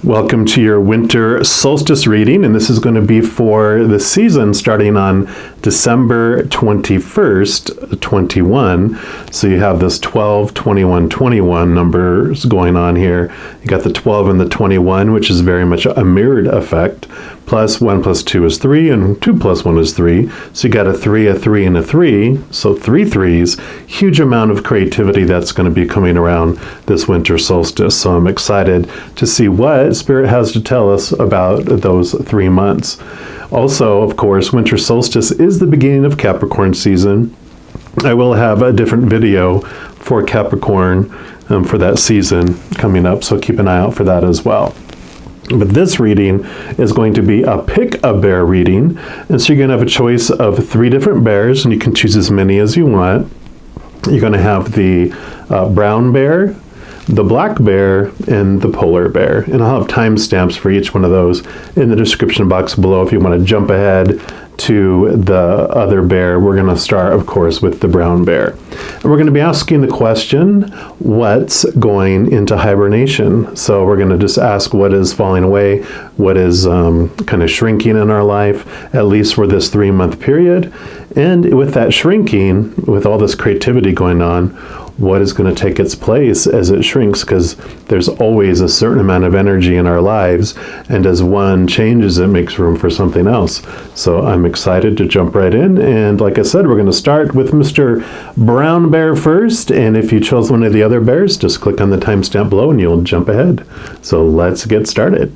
Welcome to your winter solstice reading, and this is going to be for the season starting on December 21st, 21. So you have this 12, 21, 21 numbers going on here. You got the 12 and the 21, which is very much a mirrored effect. Plus 1 plus 2 is 3, and 2 plus 1 is 3. So you got a 3, a 3, and a 3. So 3 threes. Huge amount of creativity that's going to be coming around this winter solstice. So I'm excited to see what Spirit has to tell us about those 3 months. Also, of course, winter solstice is the beginning of Capricorn season. I will have a different video for Capricorn for that season coming up, so keep an eye out for that as well. But this reading is going to be a pick-a-bear reading, and so you're going to have a choice of 3 different bears, and you can choose as many as you want. You're going to have the brown bear, the black bear, and the polar bear. And I'll have timestamps for each one of those in the description box below if you want to jump ahead to the other bear. We're going to start, of course, with the brown bear. And we're going to be asking the question, what's going into hibernation? So we're going to just ask what is falling away, what is kind of shrinking in our life, at least for this 3-month period. And with that shrinking, with all this creativity going on, what is going to take its place as it shrinks? Because there's always a certain amount of energy in our lives, and as one changes, it makes room for something else. So I'm excited to jump right in, and like I said, we're going to start with Mr. Brown Bear first, and if you chose one of the other bears, just click on the timestamp below and you'll jump ahead. So let's get started.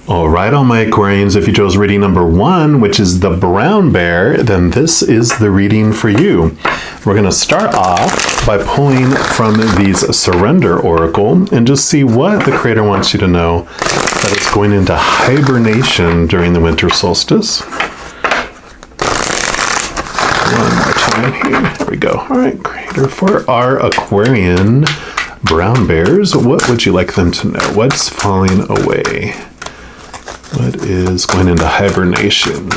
All right, all my Aquarians, if you chose reading number 1, which is the brown bear, then this is the reading for you. We're going to start off by pulling from these Surrender Oracle and just see what the Creator wants you to know that is going into hibernation during the winter solstice. One more time here. There we go. All right, Creator, for our Aquarian brown bears, what would you like them to know? What's falling away? What is going into hibernation?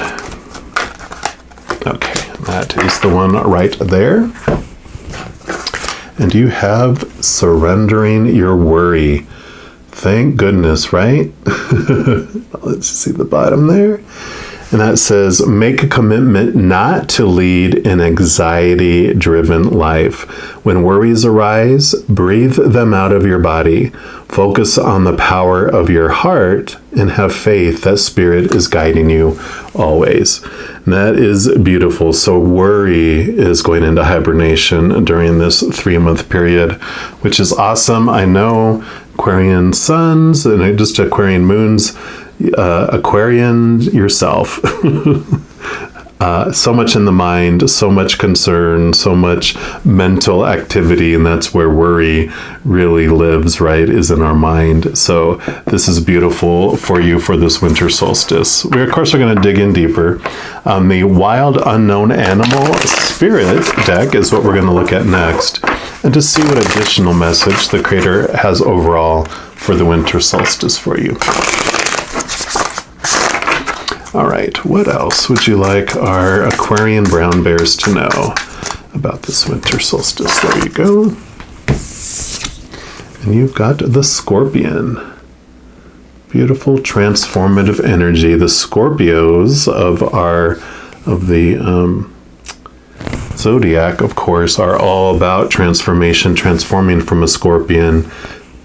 Okay, that is the one right there. And you have surrendering your worry. Thank goodness, right? Let's see the bottom there. And that says, make a commitment not to lead an anxiety-driven life. When worries arise, breathe them out of your body. Focus on the power of your heart and have faith that Spirit is guiding you always. And that is beautiful. So worry is going into hibernation during this 3-month period, which is awesome. I know Aquarian suns and just Aquarian moons, Aquarian yourself. So much in the mind, so much concern, so much mental activity, and that's where worry really lives, right, is in our mind. So this is beautiful for you for this winter solstice. We, of course, are going to dig in deeper. The Wild Unknown Animal Spirit deck is what we're going to look at next, and to see what additional message the Creator has overall for the winter solstice for you. All right, what else would you like our Aquarian brown bears to know about this winter solstice? There you go. And you've got the Scorpion. Beautiful transformative energy. The Scorpios of the zodiac, of course, are all about transformation, transforming from a scorpion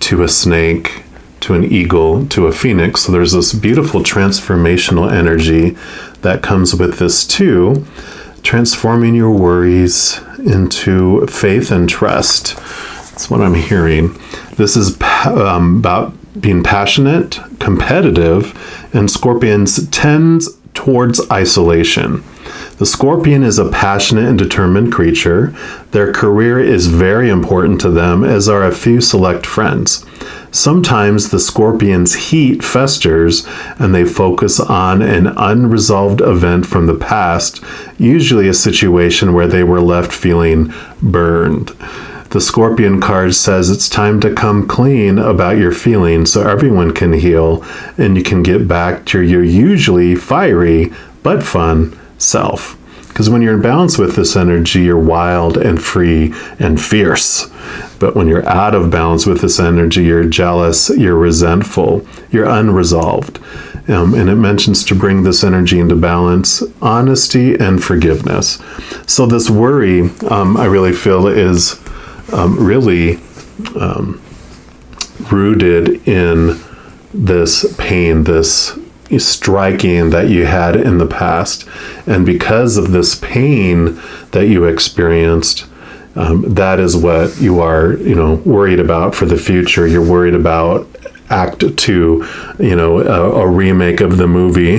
to a snake, to an eagle, to a phoenix. So there's this beautiful transformational energy that comes with this too, transforming your worries into faith and trust. That's what I'm hearing. This is about being passionate, competitive, and Scorpions tends towards isolation. The Scorpion is a passionate and determined creature. Their career is very important to them, as are a few select friends. Sometimes the Scorpion's heat festers and they focus on an unresolved event from the past, usually a situation where they were left feeling burned. The Scorpion card says it's time to come clean about your feelings so everyone can heal and you can get back to your usually fiery but fun self. Because when you're in balance with this energy, you're wild and free and fierce. But when you're out of balance with this energy, you're jealous, you're resentful, you're unresolved. And it mentions to bring this energy into balance, honesty and forgiveness. So this worry, I really feel, is really rooted in this pain, this striking that you had in the past. And because of this pain that you experienced, that is what you are, worried about for the future. You're worried about Act 2, a remake of the movie,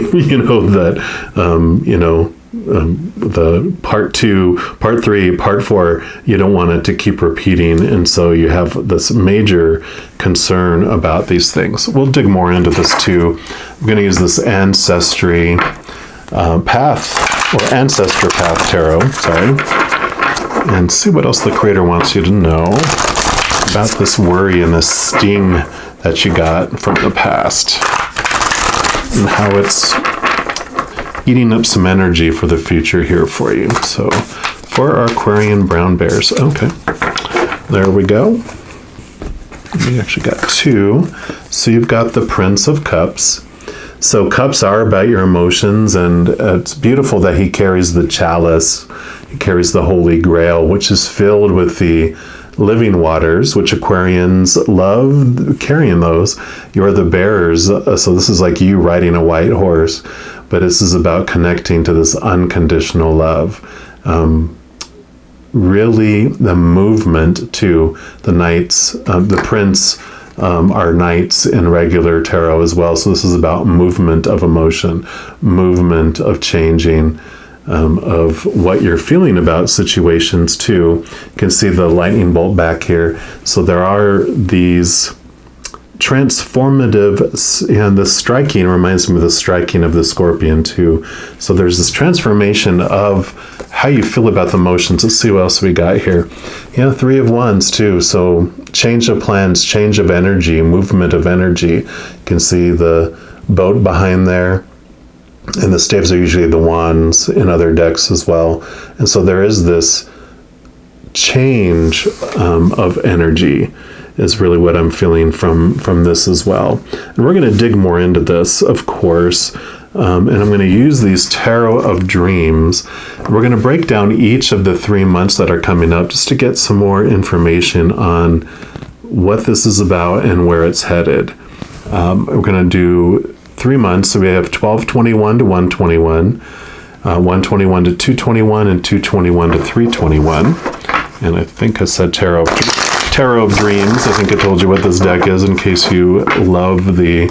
the part 2, part 3, part 4, you don't want it to keep repeating. And so you have this major concern about these things. We'll dig more into this too. I'm going to use this Ancestry Path, or Ancestor Path Tarot, and see what else the Creator wants you to know about this worry and this sting that you got from the past, and how it's eating up some energy for the future here for you. So for our Aquarian brown bears, okay, there we go. We actually got 2. So you've got the Prince of Cups. So cups are about your emotions, and it's beautiful that he carries the chalice. He carries the Holy Grail, which is filled with the living waters, which Aquarians love carrying those. You're the bearers. So this is like you riding a white horse, but this is about connecting to this unconditional love. Really the movement to the knights, the prince, are knights in regular tarot as well. So this is about movement of emotion, movement of changing, of what you're feeling about situations too. You can see the lightning bolt back here. So there are these transformative, and the striking reminds me of the striking of the scorpion too. So there's this transformation of how you feel about the emotions. Let's see what else we got here. Yeah, 3 of Wands too. So change of plans, change of energy, movement of energy. You can see the boat behind there. And the staves are usually the wands in other decks as well. And so there is this change of energy is really what I'm feeling from this as well. And we're going to dig more into this, of course. And I'm going to use these Tarot of Dreams. We're going to break down each of the 3 months that are coming up just to get some more information on what this is about and where it's headed. We're going to do 3 months. So we have 12/21 to 1/21, 1/21 to 2/21, and 2/21 to 3/21. And I think I said Tarot of Dreams. I think I told you what this deck is in case you love the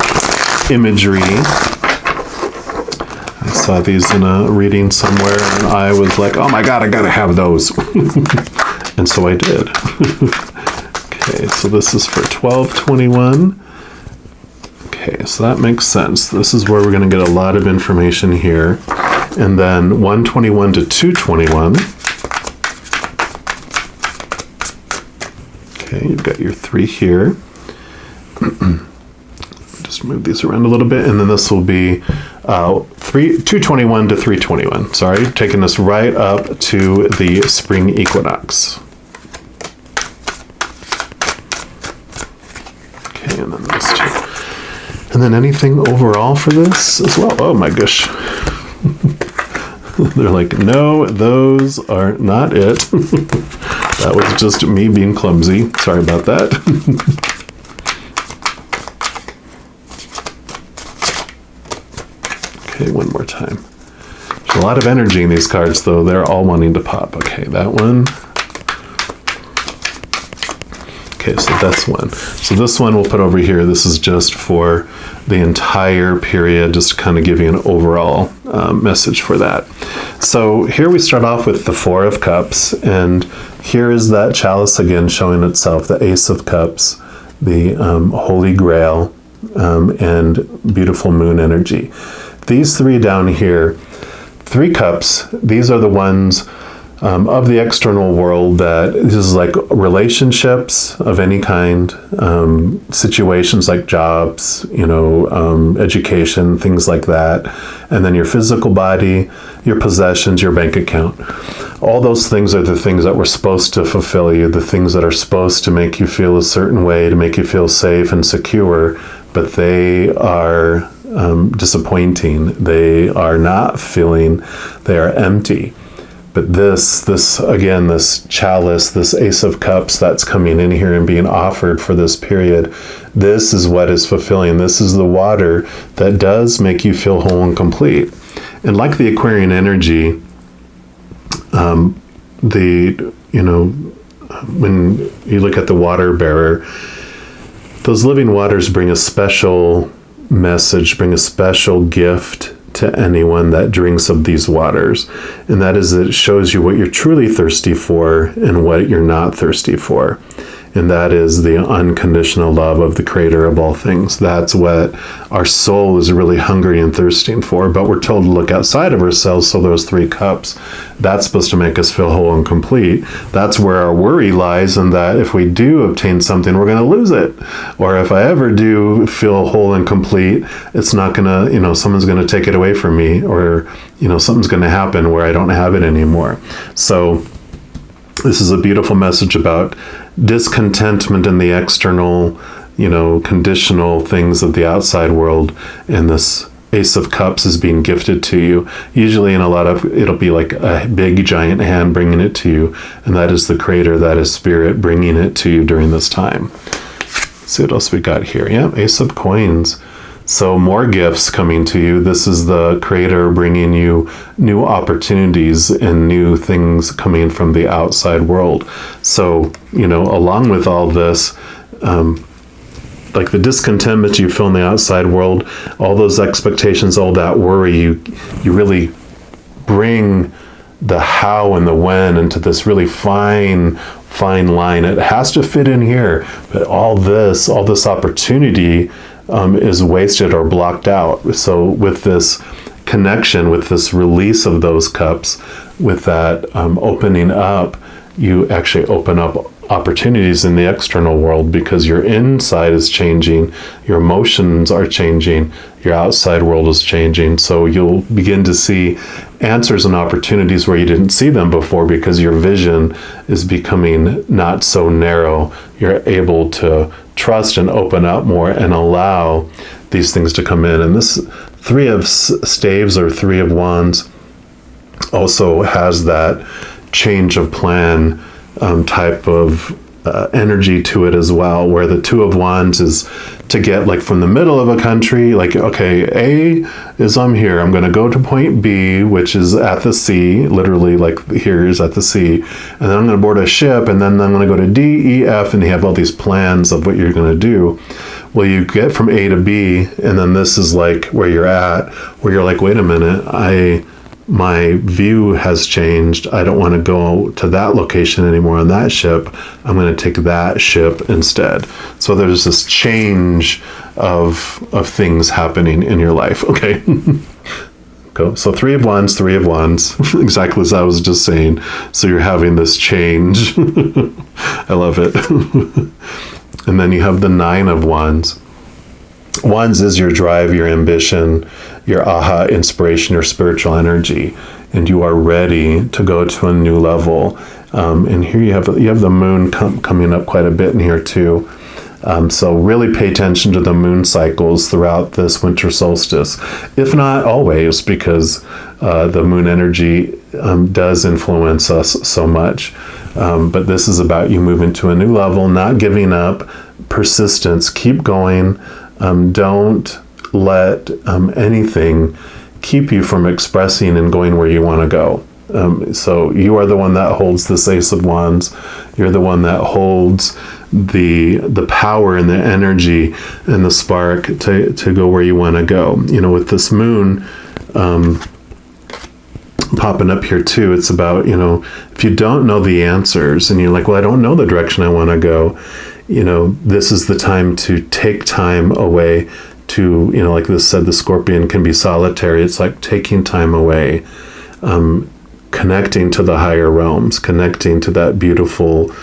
imagery. I saw these in a reading somewhere and I was like, oh my God, I gotta have those. And so I did. Okay, so this is for 12/21. Okay, so that makes sense. This is where we're going to get a lot of information here. And then 1/21 to 2/21. Okay, you've got your 3 here. Just move these around a little bit, and then this will be 2/21 to 3/21. Sorry, taking this right up to the spring equinox. Okay, and then this too. And then anything overall for this as well? Oh my gosh. They're like, no, those are not it. That was just me being clumsy. Sorry about that. Okay, one more time. There's a lot of energy in these cards, though. They're all wanting to pop. Okay, that one. Okay, so that's one. So this one we'll put over here. This is just for the entire period, just to kind of give you an overall message for that. So here we start off with the 4 of Cups, and here is that chalice again showing itself, the Ace of Cups, the Holy Grail, and beautiful moon energy. These 3 down here, 3 cups, these are the ones of the external world, that this is like relationships of any kind, situations like jobs, education, things like that. And then your physical body, your possessions, your bank account. All those things are the things that were supposed to fulfill you, the things that are supposed to make you feel a certain way, to make you feel safe and secure, but they are disappointing. They are not filling, they are empty. But this again, this chalice, this Ace of Cups that's coming in here and being offered for this period, this is what is fulfilling. This is the water that does make you feel whole and complete. And like the Aquarian energy, when you look at the water bearer, those living waters bring a special message, bring a special gift to anyone that drinks of these waters. And that is, it shows you what you're truly thirsty for and what you're not thirsty for. And that is the unconditional love of the creator of all things. That's what our soul is really hungry and thirsting for. But we're told to look outside of ourselves. So those 3 cups, that's supposed to make us feel whole and complete. That's where our worry lies, and that if we do obtain something, we're going to lose it. Or if I ever do feel whole and complete, it's not going to, someone's going to take it away from me, or, something's going to happen where I don't have it anymore. So this is a beautiful message about discontentment in the external, conditional things of the outside world. And this Ace of Cups is being gifted to you. Usually in a lot of, it'll be like a big giant hand bringing it to you. And that is the creator, that is spirit bringing it to you during this time. Let's see what else we got here. Yeah, Ace of Coins. So more gifts coming to you. This is the creator bringing you new opportunities and new things coming from the outside world. So, along with all this, like the discontentment you feel in the outside world, all those expectations, all that worry, you really bring the how and the when into this really fine line. It has to fit in here, but all this opportunity is wasted or blocked out. So with this connection, with this release of those cups, with that opening up, you actually open up opportunities in the external world, because your inside is changing, your emotions are changing, your outside world is changing. So you'll begin to see answers and opportunities where you didn't see them before, because your vision is becoming not so narrow. You're able to trust and open up more and allow these things to come in. And this 3 of Staves or 3 of Wands also has that change of plan type of energy to it as well, where the 2 of Wands is to get like from the middle of a country, like, okay, A is I'm here, I'm going to go to point B, which is at the sea, literally like here is at the sea, and then I'm going to board a ship, and then I'm going to go to D, E, F, and you have all these plans of what you're going to do. Well, you get from A to B, and then this is like where you're at, where you're like, wait a minute, my view has changed. I don't want to go to that location anymore on that ship. I'm going to take that ship instead. So there's this change of things happening in your life. Okay. Go. So 3 of Wands, 3 of Wands, exactly as I was just saying. So you're having this change. I love it. And then you have the 9 of Wands. Wands is your drive, your ambition, your aha inspiration, your spiritual energy, and you are ready to go to a new level. And here you have the moon coming up quite a bit in here too. So really pay attention to the moon cycles throughout this winter solstice, if not always, because the moon energy does influence us so much. But this is about you moving to a new level, not giving up, persistence, keep going. Don't let anything keep you from expressing and going where you want to go. So you are the one that holds this Ace of Wands. You're the one that holds the power and the energy and the spark to go where you want to go. With this moon popping up here too, it's about, if you don't know the answers and you're like, well, I don't know the direction I want to go, this is the time to take time away to, like this said, the Scorpion can be solitary. It's like taking time away, connecting to the higher realms, connecting to that beautiful,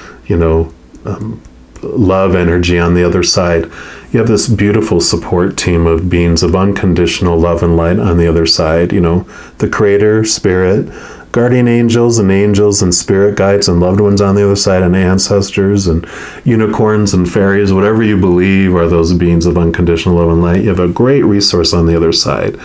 love energy on the other side. You have this beautiful support team of beings of unconditional love and light on the other side. The Creator, Spirit, guardian angels and spirit guides and loved ones on the other side, and ancestors and unicorns and fairies, whatever you believe are those beings of unconditional love and light. You have a great resource on the other side,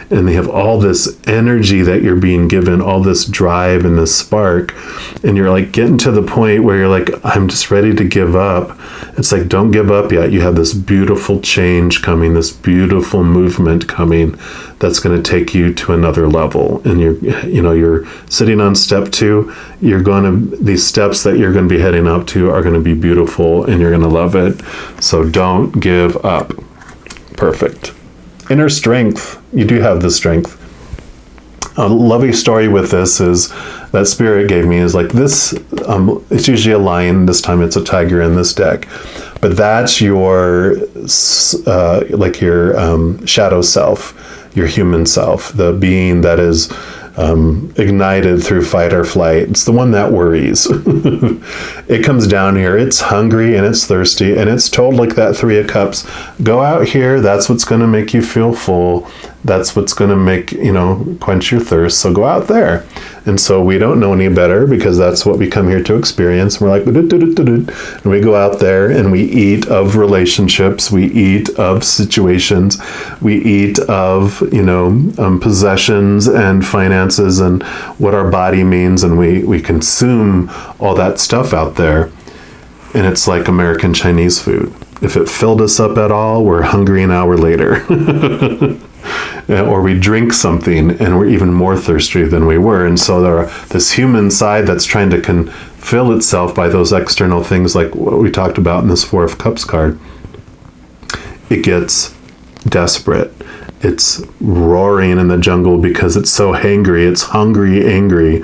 and they have all this energy that you're being given, all this drive and this spark, and you're like getting to the point where you're like, I'm just ready to give up. It's like, don't give up yet. You have this beautiful change coming, this beautiful movement coming that's going to take you to another level. And you're sitting on step 2. These steps that you're going to be heading up to are going to be beautiful, and you're going to love it. So don't give up. Perfect. Inner strength. You do have the strength. A lovely story with this is that Spirit gave me is like this. It's usually a lion. This time it's a tiger in this deck, but that's your shadow self, your human self, the being that is ignited through fight or flight. It's the one that worries. It comes down here. It's hungry and it's thirsty, and it's told, like that 3 of Cups, go out here. That's what's going to make you feel full. That's what's going to make, quench your thirst. So go out there. And so we don't know any better, because that's what we come here to experience. We're like, and we go out there and we eat of relationships. We eat of situations. We eat of, possessions and finances and what our body means. And we consume all that stuff out there. And it's like American Chinese food. If it filled us up at all, we're hungry an hour later. Or we drink something and we're even more thirsty than we were. And so there are this human side that's trying to fill itself by those external things, like what we talked about in this 4 of Cups card. It gets desperate. It's roaring in the jungle because it's so hangry. It's hungry, angry.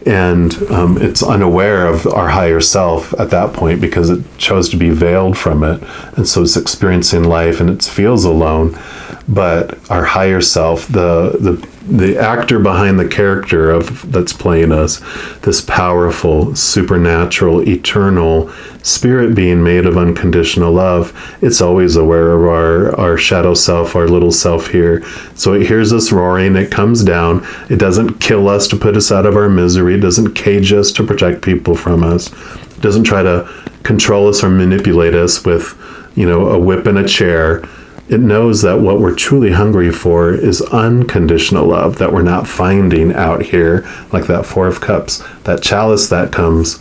And it's unaware of our higher self at that point, because it chose to be veiled from it. And so it's experiencing life and it feels alone. But our higher self, the actor behind the character that's playing us, this powerful, supernatural, eternal spirit being made of unconditional love, it's always aware of our shadow self, our little self here. So it hears us roaring, it comes down. It doesn't kill us to put us out of our misery. It doesn't cage us to protect people from us. It doesn't try to control us or manipulate us with, a whip and a chair. It knows that what we're truly hungry for is unconditional love that we're not finding out here, like that 4 of Cups. That chalice that comes,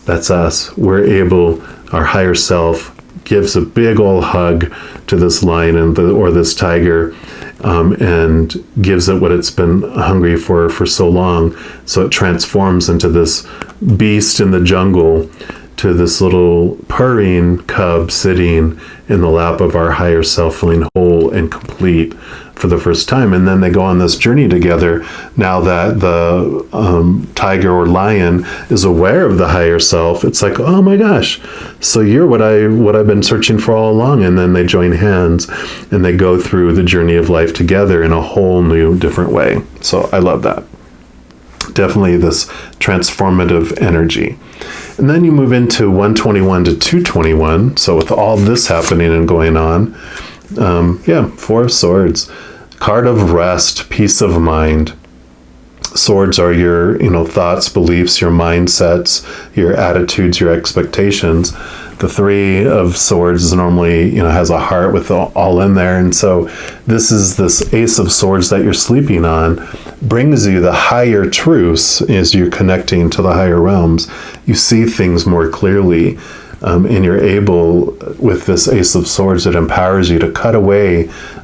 that's us. Our higher self gives a big old hug to this lion or this tiger, and gives it what it's been hungry for so long. So it transforms into this beast in the jungle, to this little purring cub sitting in the lap of our higher self, feeling whole and complete for the first time. And then they go on this journey together. Now that the tiger or lion is aware of the higher self, it's like, oh my gosh, so you're what I've been searching for all along. And then they join hands and they go through the journey of life together in a whole new, different way. So I love that. Definitely this transformative energy. And then you move into 121 to 221. So with all this happening and going on, 4 of Swords, card of rest, peace of mind. Swords are your, thoughts, beliefs, your mindsets, your attitudes, your expectations. The 3 of Swords is normally, has a heart with all in there. And so this Ace of Swords that you're sleeping on brings you the higher truths as you're connecting to the higher realms. You see things more clearly, and you're able, with this Ace of Swords, it empowers you to cut away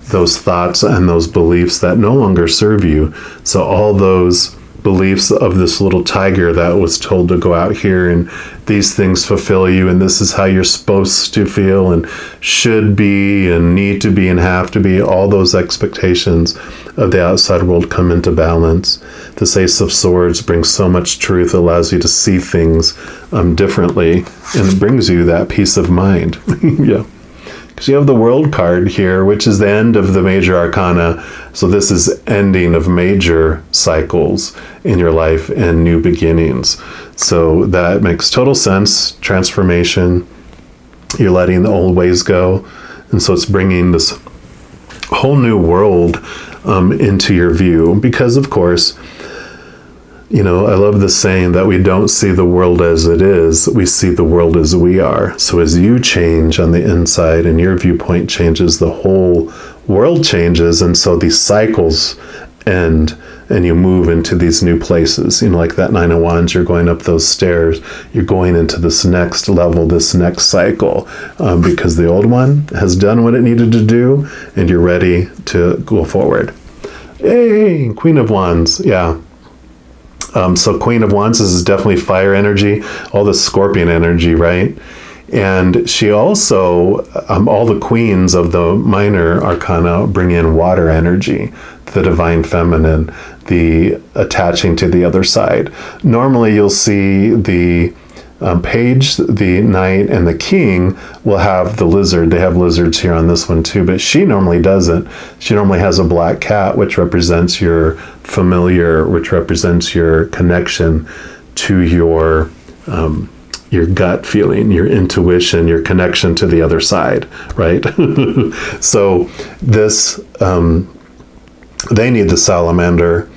those thoughts and those beliefs that no longer serve you. So all those beliefs of this little tiger that was told to go out here and these things fulfill you, and this is how you're supposed to feel and should be and need to be and have to be, all those expectations of the outside world come into balance. This Ace of Swords brings so much truth, allows you to see things differently, and it brings you that peace of mind. Yeah. Because you have the World card here, which is the end of the major arcana. So this is ending of major cycles in your life and new beginnings. So that makes total sense. Transformation. You're letting the old ways go. And so it's bringing this whole new world into your view. Because, of course, you know, I love the saying that we don't see the world as it is, we see the world as we are. So as you change on the inside and your viewpoint changes, the whole world changes. And so these cycles end and you move into these new places. You know, like that Nine of Wands, you're going up those stairs, you're going into this next level, this next cycle, because the old one has done what it needed to do and you're ready to go forward. Yay, Queen of Wands, yeah. So Queen of Wands is definitely fire energy, all the Scorpion energy, right? And she also, all the queens of the minor arcana bring in water energy, the divine feminine, the attaching to the other side. Normally you'll see the page, the knight, and the king will have the lizard. They have lizards here on this one too, but she normally doesn't. She normally has a black cat, which represents your familiar, which represents your connection to your gut feeling, your intuition, your connection to the other side, right? So this, they need the salamander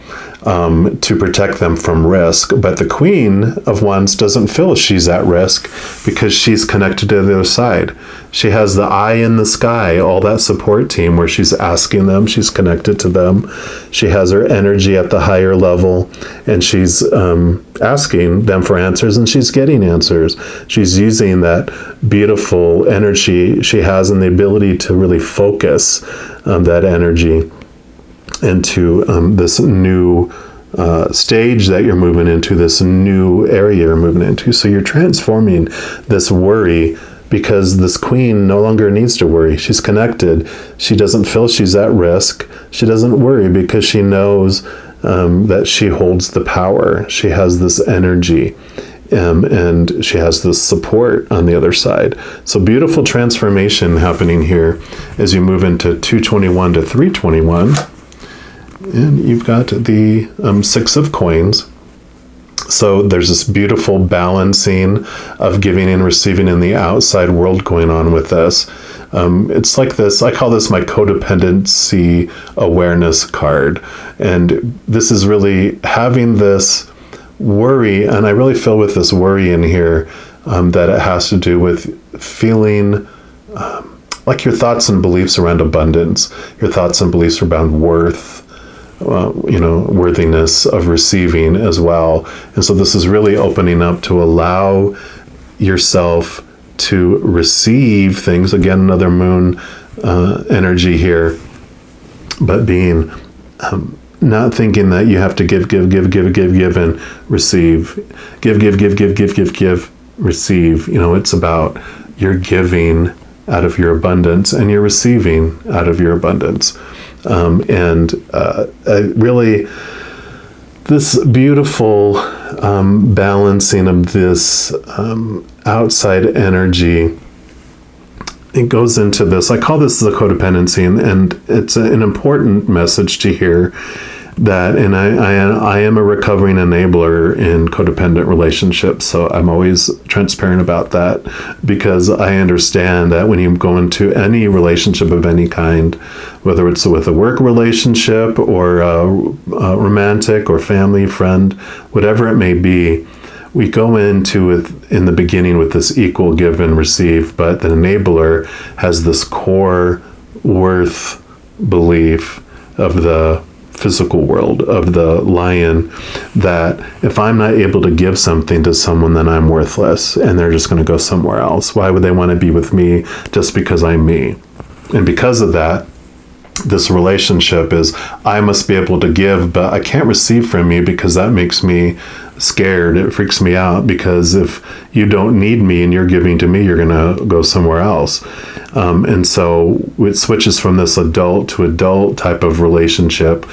to protect them from risk. But the Queen of Wands doesn't feel she's at risk because she's connected to the other side. She has the eye in the sky, all that support team where she's asking them, she's connected to them. She has her energy at the higher level and she's asking them for answers and she's getting answers. She's using that beautiful energy she has and the ability to really focus that energy into this new stage that you're moving into, this new area you're moving into. So you're transforming this worry because this queen no longer needs to worry. She's connected. She doesn't feel she's at risk. She doesn't worry because she knows that she holds the power. She has this energy. And she has this support on the other side. So beautiful transformation happening here as you move into 221 to 321. And you've got the Six of Coins. So there's this beautiful balancing of giving and receiving in the outside world going on with this. It's like this, I call this my codependency awareness card. And this is really having this worry, and I really feel with this worry in here that it has to do with feeling like your thoughts and beliefs around abundance, your thoughts and beliefs around worth, worthiness of receiving as well. And so this is really opening up to allow yourself to receive things. Again, another moon energy here, but being not thinking that you have to give and receive. Give, receive. It's about you're giving out of your abundance and you're receiving out of your abundance. Really, this beautiful balancing of this outside energy, it goes into this, I call this the codependency, and it's an important message to hear that, and I am a recovering enabler in codependent relationships, so I'm always transparent about that, because I understand that when you go into any relationship of any kind, whether it's with a work relationship or a romantic or family, friend, whatever it may be, we go into it in the beginning with this equal give and receive, but the enabler has this core worth belief of the physical world, of the lion, that if I'm not able to give something to someone, then I'm worthless and they're just going to go somewhere else. Why would they want to be with me just because I'm me? And because of that, this relationship is, I must be able to give, but I can't receive from you because that makes me scared. It freaks me out because if you don't need me and you're giving to me, you're going to go somewhere else. And so it switches from this adult to adult type of relationship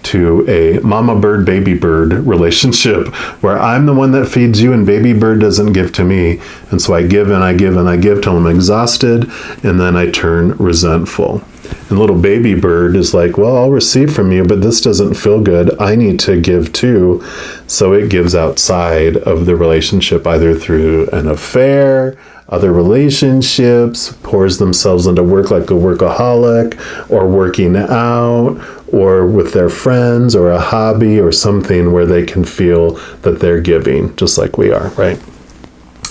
to a mama bird, baby bird relationship where I'm the one that feeds you and baby bird doesn't give to me. And so I give and I give and I give till I'm exhausted, and then I turn resentful. And little baby bird is like, well, I'll receive from you, but this doesn't feel good. I need to give too. So it gives outside of the relationship, either through an affair, other relationships, pours themselves into work like a workaholic, or working out, or with their friends, or a hobby, or something where they can feel that they're giving, just like we are, right?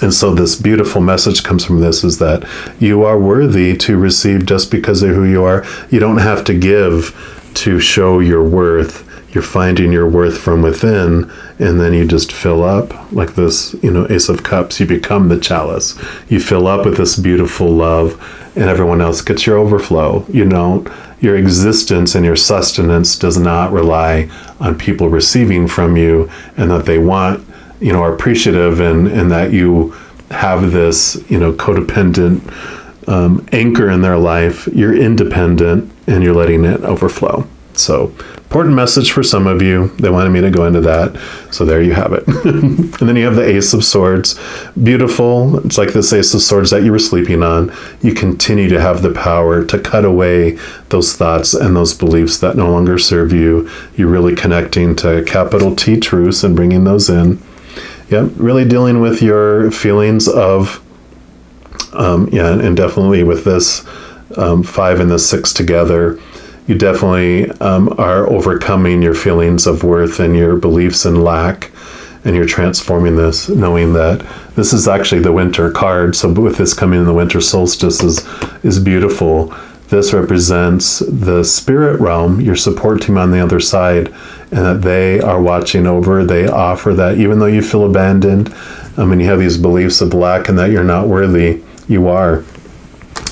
And so this beautiful message comes from this, is that you are worthy to receive just because of who you are. You don't have to give to show your worth. You're finding your worth from within, and then you just fill up like this, Ace of Cups. You become the chalice. You fill up with this beautiful love, and everyone else gets your overflow. Your existence and your sustenance does not rely on people receiving from you, and that they want, are appreciative, and that you have this, codependent anchor in their life. You're independent, and you're letting it overflow. So, important message for some of you. They wanted me to go into that. So there you have it. And then you have the Ace of Swords. Beautiful. It's like this Ace of Swords that you were sleeping on. You continue to have the power to cut away those thoughts and those beliefs that no longer serve you. You're really connecting to capital T truths and bringing those in. Yep, really dealing with your feelings of, and definitely with this 5 and the 6 together, you definitely are overcoming your feelings of worth and your beliefs in lack, and you're transforming this, knowing that this is actually the winter card. So with this coming in the winter solstice is beautiful. This represents the spirit realm, your support team on the other side, and that they are watching over. They offer that even though you feel abandoned, and you have these beliefs of lack and that you're not worthy, you are.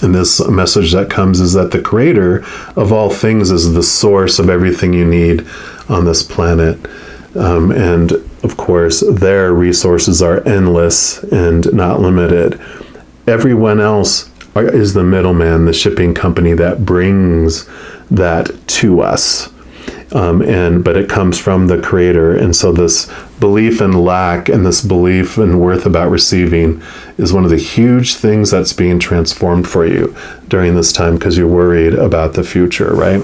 And this message that comes is that the creator of all things is the source of everything you need on this planet. And of course, their resources are endless and not limited. Everyone else is the middleman, the shipping company that brings that to us. But it comes from the creator. And so this belief in lack and this belief in worth about receiving is one of the huge things that's being transformed for you during this time, because you're worried about the future, right?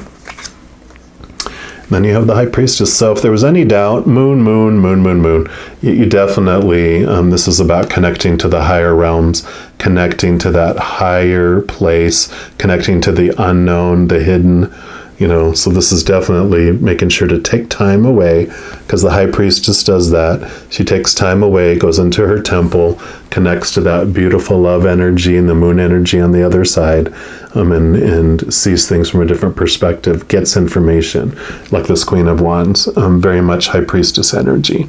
Then you have the High Priestess. So if there was any doubt, moon, you definitely, this is about connecting to the higher realms, connecting to that higher place, connecting to the unknown, the hidden, so this is definitely making sure to take time away, because the High Priestess does that. She takes time away, goes into her temple, connects to that beautiful love energy and the moon energy on the other side, and sees things from a different perspective, gets information, like this Queen of Wands, very much High Priestess energy.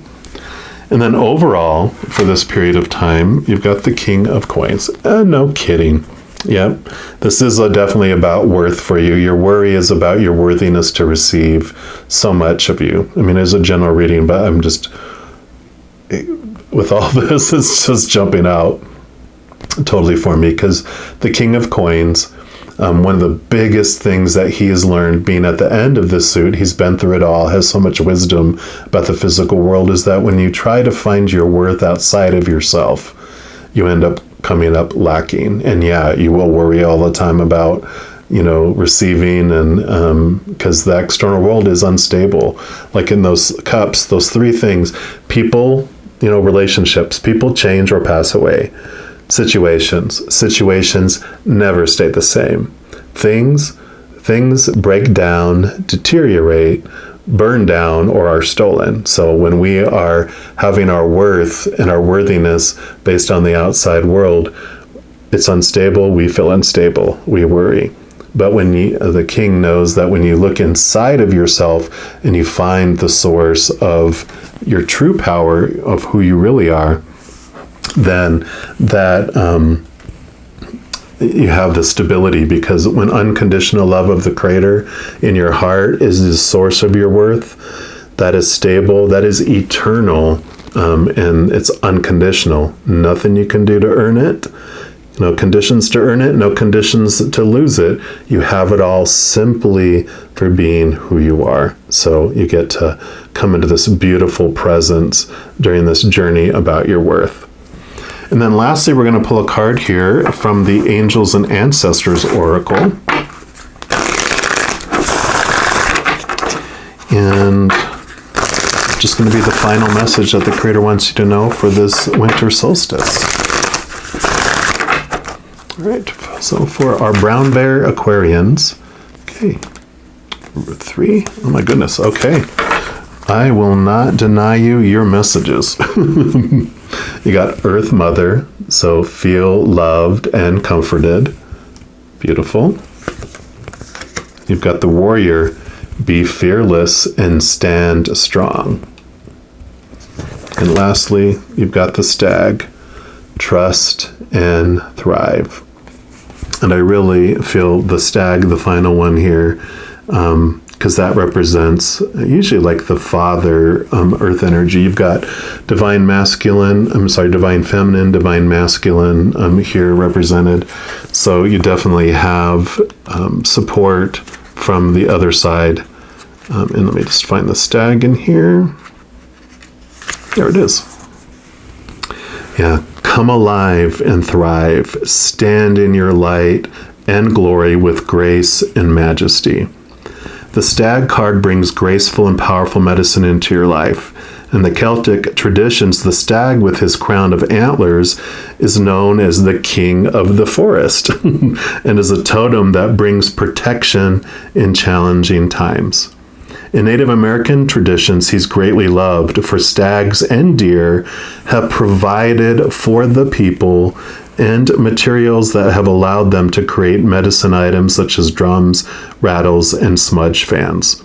And then overall, for this period of time, you've got the King of Coins. No kidding. Yep. This is definitely about worth for you. Your worry is about your worthiness to receive so much of you. It's a general reading, but I'm just, with all this, it's just jumping out totally for me, because the King of Coins, one of the biggest things that he has learned being at the end of this suit, he's been through it all, has so much wisdom about the physical world, is that when you try to find your worth outside of yourself, you end up coming up lacking. And you will worry all the time about, receiving, and because the external world is unstable. Like in those cups, those 3 things, people, relationships, people change or pass away. Situations never stay the same. Things break down, deteriorate, burn down, or are stolen. So when we are having our worth and our worthiness based on the outside world, it's unstable, we feel unstable, we worry. But when the king knows that when you look inside of yourself and you find the source of your true power of who you really are, then that you have the stability, because when unconditional love of the creator in your heart is the source of your worth, that is stable, that is eternal, and it's unconditional. Nothing you can do to earn it No conditions to earn it, no conditions to lose it. You have it all simply for being who you are. So you get to come into this beautiful presence during this journey about your worth. And then lastly, we're going to pull a card here from the Angels and Ancestors Oracle. And just going to be the final message that the Creator wants you to know for this winter solstice. All right, so for our brown bear Aquarians, okay, number 3, oh my goodness, okay. I will not deny you your messages. You got Earth Mother, so feel loved and comforted. Beautiful. You've got the Warrior, be fearless and stand strong. And lastly, you've got the Stag, trust and thrive. And I really feel the Stag, the final one here, because that represents usually like the father earth energy. You've got divine feminine, divine masculine here represented. So you definitely have support from the other side. And let me just find the Stag in here. There it is. Yeah, come alive and thrive. Stand in your light and glory with grace and majesty. The Stag card brings graceful and powerful medicine into your life. In the Celtic traditions, the stag with his crown of antlers is known as the king of the forest and is a totem that brings protection in challenging times. In Native American traditions, he's greatly loved, for stags and deer have provided for the people and materials that have allowed them to create medicine items such as drums, rattles, and smudge fans.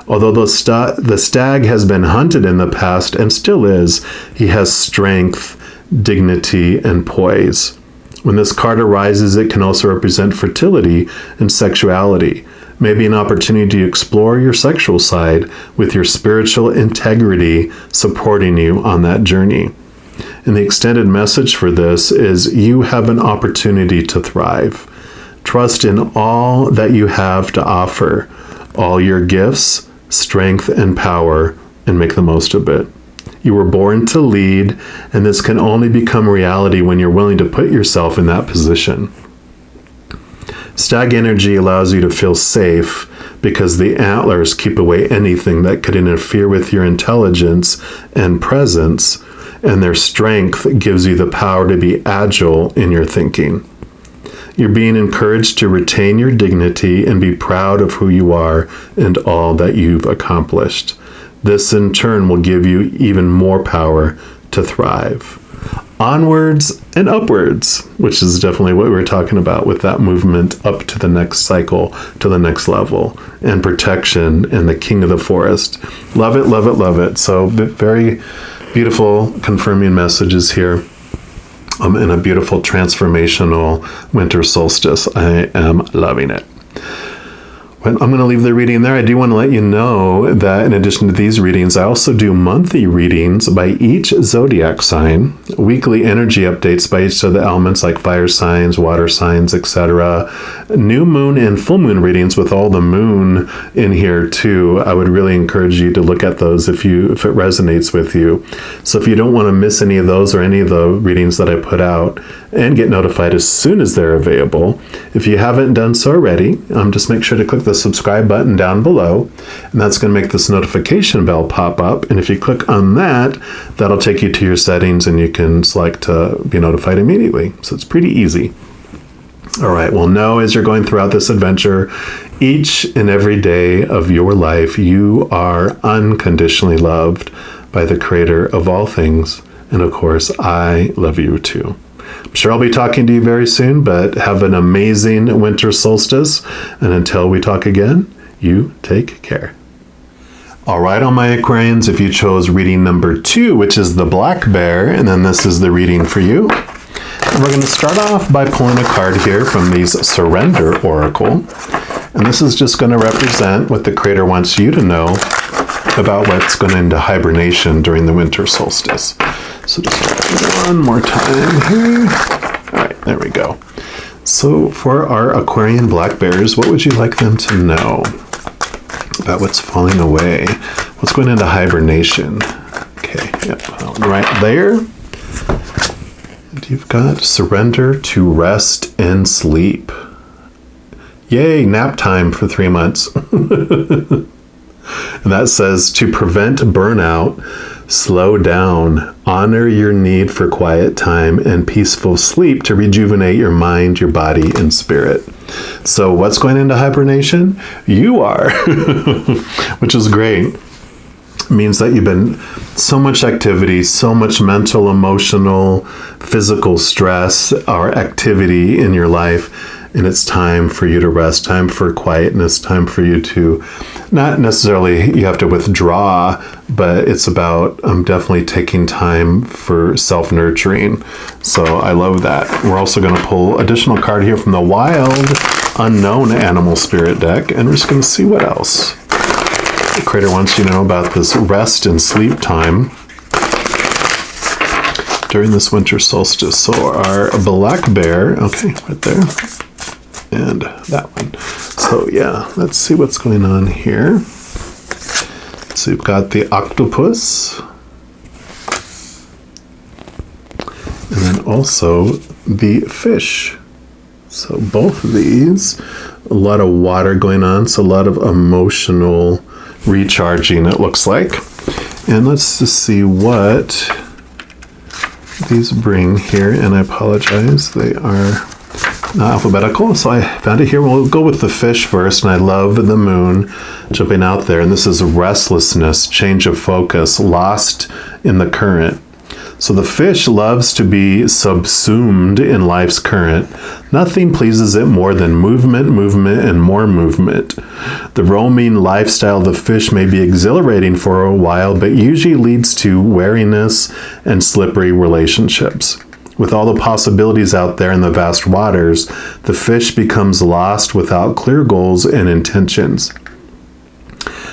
Although the stag has been hunted in the past and still is, he has strength, dignity, and poise. When this card arises, it can also represent fertility and sexuality. Maybe an opportunity to explore your sexual side with your spiritual integrity supporting you on that journey. And the extended message for this is you have an opportunity to thrive. Trust in all that you have to offer, all your gifts, strength, and power, and make the most of it. You were born to lead, and this can only become reality when you're willing to put yourself in that position. Stag energy allows you to feel safe because the antlers keep away anything that could interfere with your intelligence and presence, and their strength gives you the power to be agile in your thinking. You're being encouraged to retain your dignity and be proud of who you are and all that you've accomplished. This in turn will give you even more power to thrive. Onwards and upwards, which is definitely what we were talking about with that movement up to the next cycle, to the next level, and protection and the king of the forest. Love it, love it, love it. So very beautiful confirming messages here. In a beautiful transformational winter solstice. I am loving it. Well, I'm going to leave the reading there. I do want to let you know that in addition to these readings, I also do monthly readings by each zodiac sign, weekly energy updates by each of the elements like fire signs, water signs, etc. New moon and full moon readings with all the moon in here too. I would really encourage you to look at those if it resonates with you. So if you don't want to miss any of those or any of the readings that I put out and get notified as soon as they're available, if you haven't done so already, just make sure to click the subscribe button down below, and that's going to make this notification bell pop up. And if you click on that, that'll take you to your settings and you can select to be notified immediately. So it's pretty easy. All right, well, know as you're going throughout this adventure, each and every day of your life, you are unconditionally loved by the Creator of all things. And of course, I love you too. I'm sure I'll be talking to you very soon, but have an amazing winter solstice. And until we talk again, you take care. All right, all my Aquarians, if you chose reading number 2, which is the black bear, and then this is the reading for you. And we're going to start off by pulling a card here from these Surrender Oracle. And this is just going to represent what the Creator wants you to know about what's going into hibernation during the winter solstice. So just one more time here. All right. There we go. So for our Aquarian black bears, what would you like them to know about what's falling away? What's going into hibernation? Okay, yep, that one right there. And you've got surrender to rest and sleep. Yay, nap time for 3 months. And that says to prevent burnout, slow down, honor your need for quiet time and peaceful sleep to rejuvenate your mind, your body, and spirit. So what's going into hibernation? You are, which is great. It means that you've been so much activity, so much mental, emotional, physical stress or activity in your life. And it's time for you to rest, time for quietness, time for you to, not necessarily you have to withdraw, but it's about definitely taking time for self-nurturing. So I love that. We're also going to pull additional card here from the Wild Unknown Animal Spirit deck, and we're just going to see what else the Creator wants you to know about this rest and sleep time during this winter solstice. So our black bear, okay, right there. And that one. So yeah, let's see what's going on here. So you've got the octopus. And then also the fish. So both of these, a lot of water going on, so a lot of emotional recharging, it looks like. And let's just see what these bring here. And I apologize, they are not alphabetical, so I found it here. We'll go with the fish first, and I love the moon jumping out there. And this is restlessness, change of focus, lost in the current. So the fish loves to be subsumed in life's current. Nothing pleases it more than movement, and more movement. The roaming lifestyle of the fish may be exhilarating for a while, but usually leads to weariness and slippery relationships. With all the possibilities out there in the vast waters, the fish becomes lost without clear goals and intentions.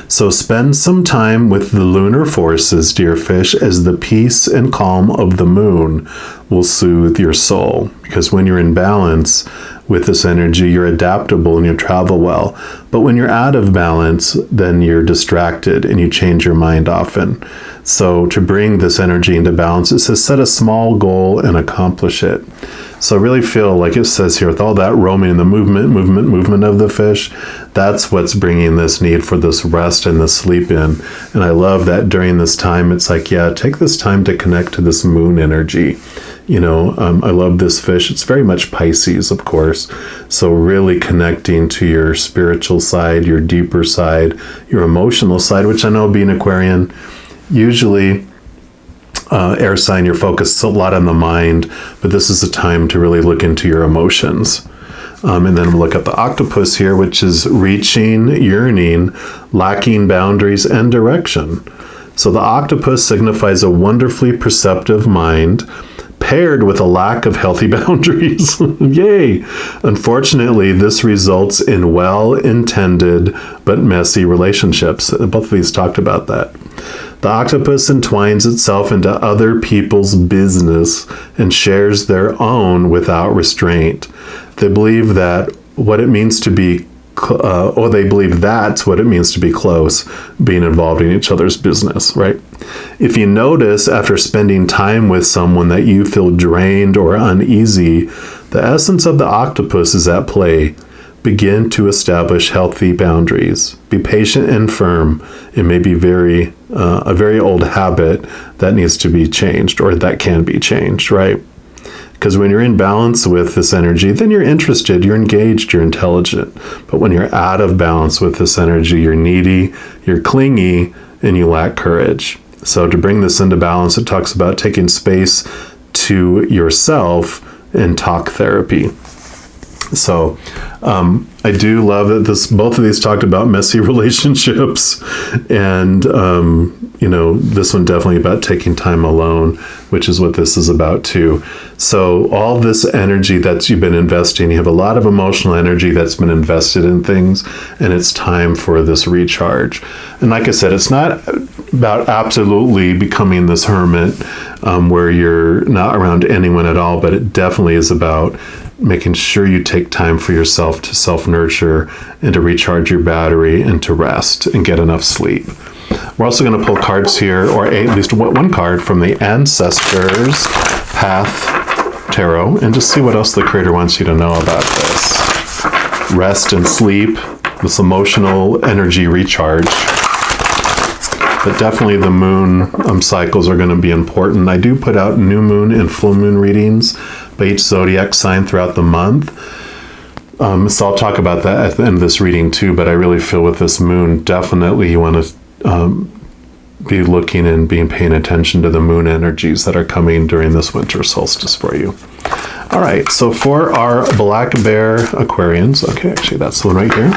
So spend some time with the lunar forces, dear fish, as the peace and calm of the moon will soothe your soul. Because when you're in balance with this energy, you're adaptable and you travel well. But when you're out of balance, then you're distracted and you change your mind often. So to bring this energy into balance, it says set a small goal and accomplish it. So I really feel like it says here, with all that roaming and the movement of the fish, that's what's bringing this need for this rest and the sleep in. And I love that during this time, it's like, yeah, take this time to connect to this moon energy. You know, I love this fish. It's very much Pisces, of course. So really connecting to your spiritual side, your deeper side, your emotional side, which I know being Aquarian, usually air sign, you're focused a lot on the mind, but this is a time to really look into your emotions. And then we'll look at the octopus here, which is reaching, yearning, lacking boundaries and direction. So the octopus signifies a wonderfully perceptive mind paired with a lack of healthy boundaries. Yay! Unfortunately, this results in well-intended but messy relationships. Both of these talked about that. The octopus entwines itself into other people's business and shares their own without restraint. They believe that what it means to be they believe that's what it means to be close, being involved in each other's business, right? If you notice after spending time with someone that you feel drained or uneasy, the essence of the octopus is at play. Begin to establish healthy boundaries. Be patient and firm. It may be a very old habit that needs to be changed, or that can be changed, right? Because when you're in balance with this energy, then you're interested, you're engaged, you're intelligent. But when you're out of balance with this energy, you're needy, you're clingy, and you lack courage. So to bring this into balance, it talks about taking space to yourself and talk therapy. So I do love that both of these talked about messy relationships, and this one definitely about taking time alone, which is what this is about too. So all this energy that you've been investing, you have a lot of emotional energy that's been invested in things, and it's time for this recharge. And like I said, it's not about absolutely becoming this hermit where you're not around anyone at all, but it definitely is about making sure you take time for yourself to self-nurture and to recharge your battery and to rest and get enough sleep. We're also going to pull cards here, or at least one card from the Ancestors Path Tarot, and just see what else the Creator wants you to know about this. Rest and sleep, this emotional energy recharge. But definitely the moon cycles are going to be important. I do put out new moon and full moon readings by each zodiac sign throughout the month. So I'll talk about that at the end of this reading too, but I really feel with this moon, definitely you want to be looking and paying attention to the moon energies that are coming during this winter solstice for you. All right, so for our black bear Aquarians, okay, actually that's the one right here.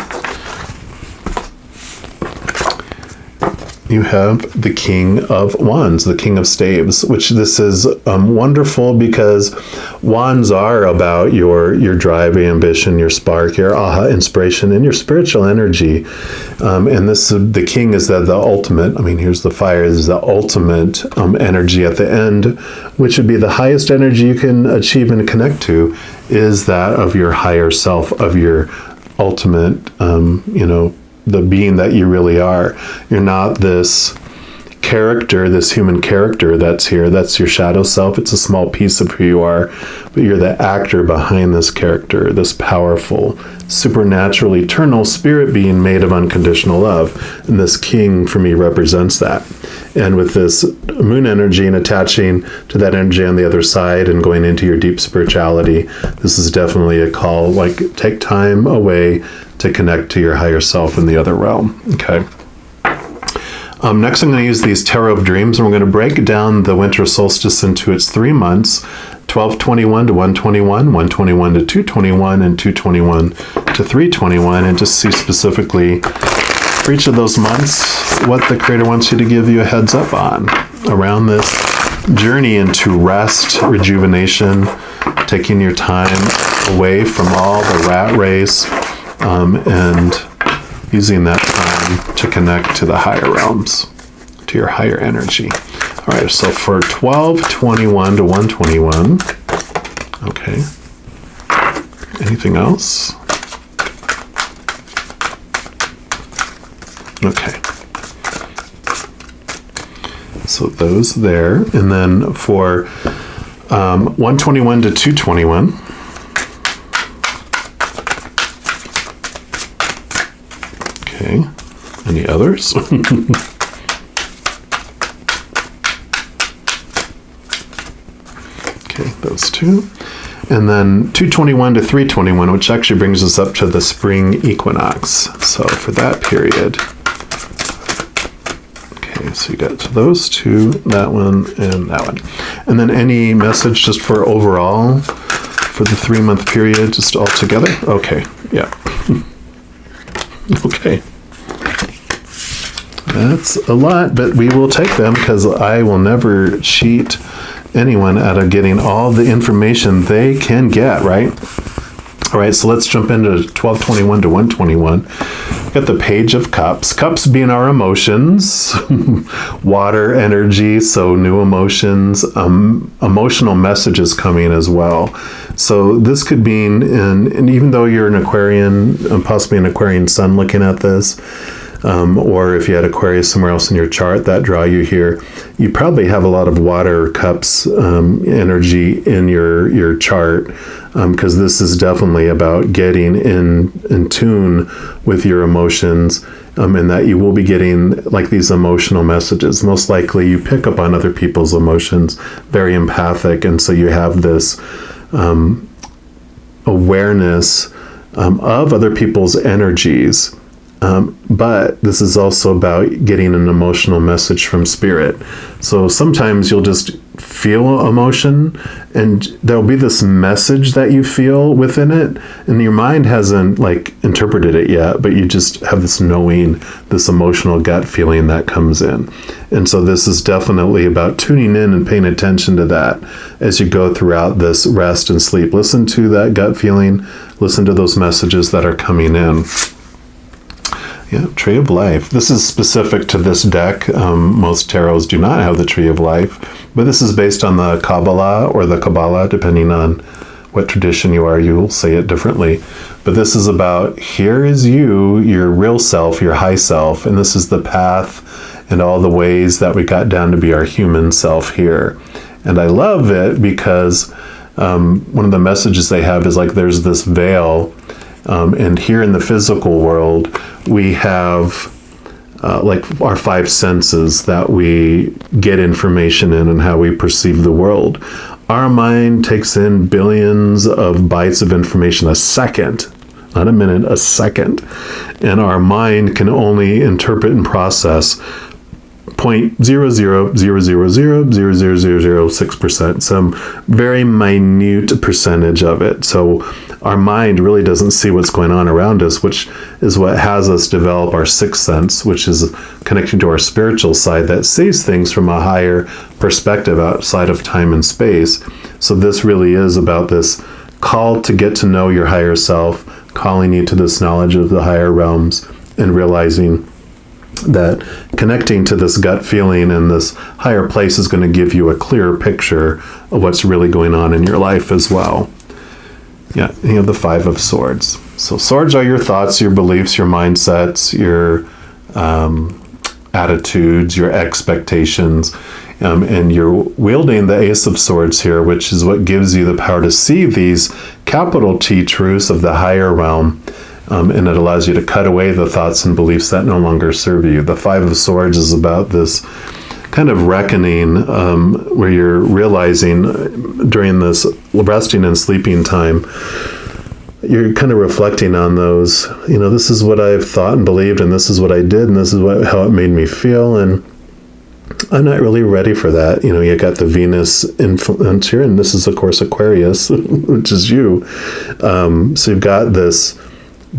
You have the King of Wands, the King of Staves, which this is wonderful because wands are about your drive, ambition, your spark, your aha inspiration, and your spiritual energy. And this, the King is the ultimate, I mean, here's the fire, is the ultimate energy at the end, which would be the highest energy you can achieve and connect to, is that of your higher self, of your ultimate, the being that you really are. You're not this character, this human character that's here. That's your shadow self. It's a small piece of who you are, but you're the actor behind this character, this powerful, supernatural, eternal spirit being made of unconditional love. And this king, for me, represents that. And with this moon energy and attaching to that energy on the other side and going into your deep spirituality, this is definitely a call, like, take time away to connect to your higher self in the other realm. Okay. Next, I'm going to use these Tarot of Dreams, and we're going to break down the winter solstice into its 3 months, 12/21 to 1/21, 1/21 to 2/21, and 2/21 to 3/21, and just see specifically for each of those months what the Creator wants you to give you a heads up on around this journey into rest, rejuvenation, taking your time away from all the rat race, and using that time to connect to the higher realms, to your higher energy. All right, so for 12/21 to 1/21, okay. Anything else? Okay. So those there, and then for 1/21 to 2/21. Okay, any others? Okay, those two. And then 2/21 to 3/21, which actually brings us up to the spring equinox. So for that period. Okay, so you got those two, that one, and that one. And then any message just for overall, for the 3-month period, just all together? Okay, yeah. Okay. That's a lot, but we will take them because I will never cheat anyone out of getting all the information they can get, right? All right, so let's jump into 12/21 to 1/21. Got the Page of Cups. Cups being our emotions, water energy, so new emotions, emotional messages coming as well. So this could mean, and even though you're an Aquarian, possibly an Aquarian sun looking at this, or if you had Aquarius somewhere else in your chart that draw you here, you probably have a lot of water cups energy in your chart, because this is definitely about getting in tune with your emotions, and that you will be getting like these emotional messages. Most likely you pick up on other people's emotions, very empathic, and so you have this awareness of other people's energies. But this is also about getting an emotional message from spirit. So sometimes you'll just feel emotion and there'll be this message that you feel within it, and your mind hasn't like interpreted it yet, but you just have this knowing, this emotional gut feeling that comes in. And so this is definitely about tuning in and paying attention to that as you go throughout this rest and sleep. Listen to that gut feeling, listen to those messages that are coming in. Yeah, Tree of Life. This is specific to this deck. Most tarots do not have the Tree of Life, but this is based on the Kabbalah or the Kabbalah, depending on what tradition you are, you will say it differently. But this is about, here is you, your real self, your high self, and this is the path and all the ways that we got down to be our human self here. And I love it because one of the messages they have is like there's this veil, and here in the physical world, we have like our five senses that we get information in and how we perceive the world. Our mind takes in billions of bytes of information a second, not a minute, a second. And our mind can only interpret and process 0.000000006%, some very minute percentage of it. So our mind really doesn't see what's going on around us, which is what has us develop our sixth sense, which is connecting to our spiritual side that sees things from a higher perspective outside of time and space. So this really is about this call to get to know your higher self, calling you to this knowledge of the higher realms, and realizing that connecting to this gut feeling and this higher place is going to give you a clearer picture of what's really going on in your life as well. Yeah, you have the Five of Swords. So swords are your thoughts, your beliefs, your mindsets, your attitudes, your expectations, and you're wielding the Ace of Swords here, which is what gives you the power to see these capital T truths of the higher realm. And it allows you to cut away the thoughts and beliefs that no longer serve you. The Five of Swords is about this kind of reckoning where you're realizing during this resting and sleeping time, you're kind of reflecting on those, this is what I've thought and believed, and this is what I did, and this is how it made me feel, and I'm not really ready for that. You got the Venus influence here, and this is, of course, Aquarius, which is you. So you've got this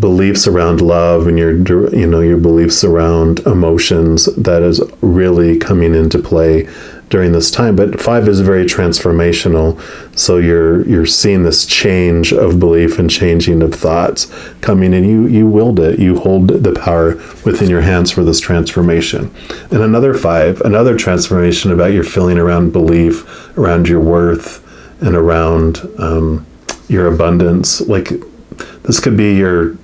beliefs around love and your beliefs around emotions that is really coming into play during this time. But 5 is very transformational, so you're seeing this change of belief and changing of thoughts coming, and you wield it. You hold the power within your hands for this transformation. And another 5, another transformation about your feeling around belief, around your worth, and around your abundance. Like, this could be your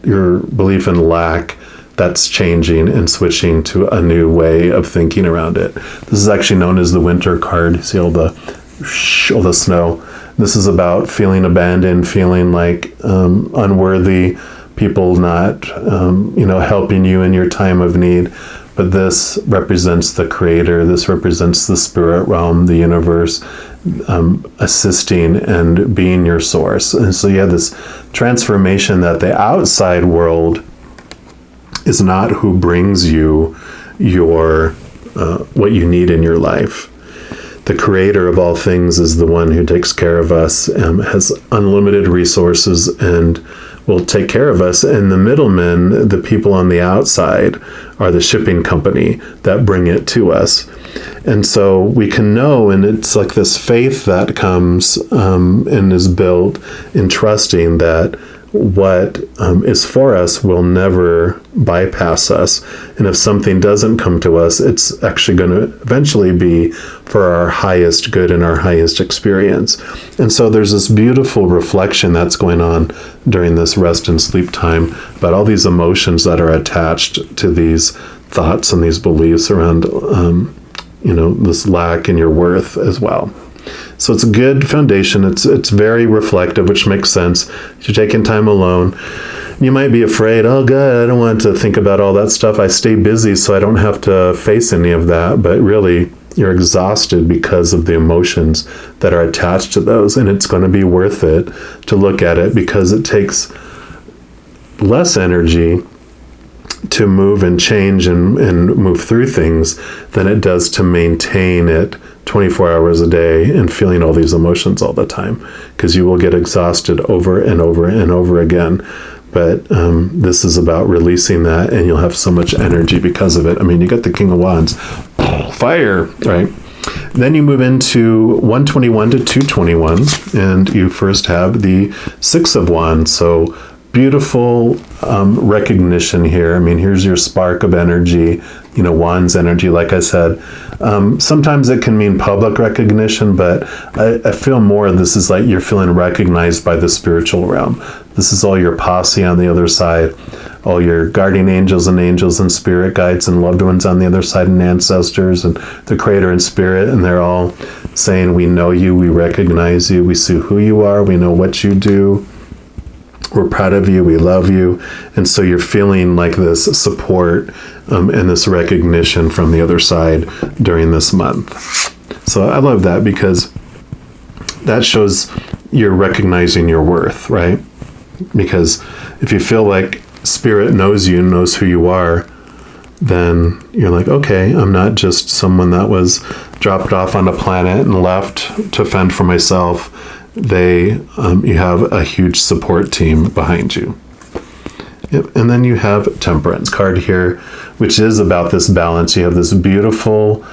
belief in lack that's changing and switching to a new way of thinking around it. This is actually known as the Winter card. See all the snow. This is about feeling abandoned, feeling like unworthy, people not helping you in your time of need. But this represents the Creator. This represents the spirit realm, the universe, assisting and being your source. And so you have this transformation that the outside world is not who brings you your what you need in your life. The Creator of all things is the one who takes care of us, has unlimited resources, and will take care of us. And the middlemen, the people on the outside, are the shipping company that bring it to us. And so we can know, and it's like this faith that comes and is built in trusting that what is for us will never bypass us. And if something doesn't come to us, it's actually going to eventually be for our highest good and our highest experience. And so there's this beautiful reflection that's going on during this rest and sleep time about all these emotions that are attached to these thoughts and these beliefs around this lack in your worth as well. So it's a good foundation. It's very reflective, which makes sense. You're taking time alone. You might be afraid, oh God, I don't want to think about all that stuff. I stay busy so I don't have to face any of that. But really, you're exhausted because of the emotions that are attached to those. And it's going to be worth it to look at it because it takes less energy to move and change and move through things than it does to maintain it 24 hours a day and feeling all these emotions all the time, because you will get exhausted over and over and over again. But this is about releasing that, and you'll have so much energy because of it. I mean, you got the King of Wands, fire, right? Then you move into 121 to 221, and you first have the Six of Wands. So beautiful recognition here. I mean, here's your spark of energy, Wands energy, like I said. Sometimes it can mean public recognition, but I feel more this is like you're feeling recognized by the spiritual realm. This is all your posse on the other side, all your guardian angels and spirit guides and loved ones on the other side, and ancestors and the creator and spirit, and they're all saying, we know you, we recognize you, we see who you are, we know what you do, we're proud of you, we love you. And so you're feeling like this support and this recognition from the other side during this month. So I love that, because that shows you're recognizing your worth, right? Because if you feel like spirit knows you, knows who you are, then you're like, okay, I'm not just someone that was dropped off on a planet and left to fend for myself. You have a huge support team behind you. Yep. And then you have Temperance card here, which is about this balance. You have this beautiful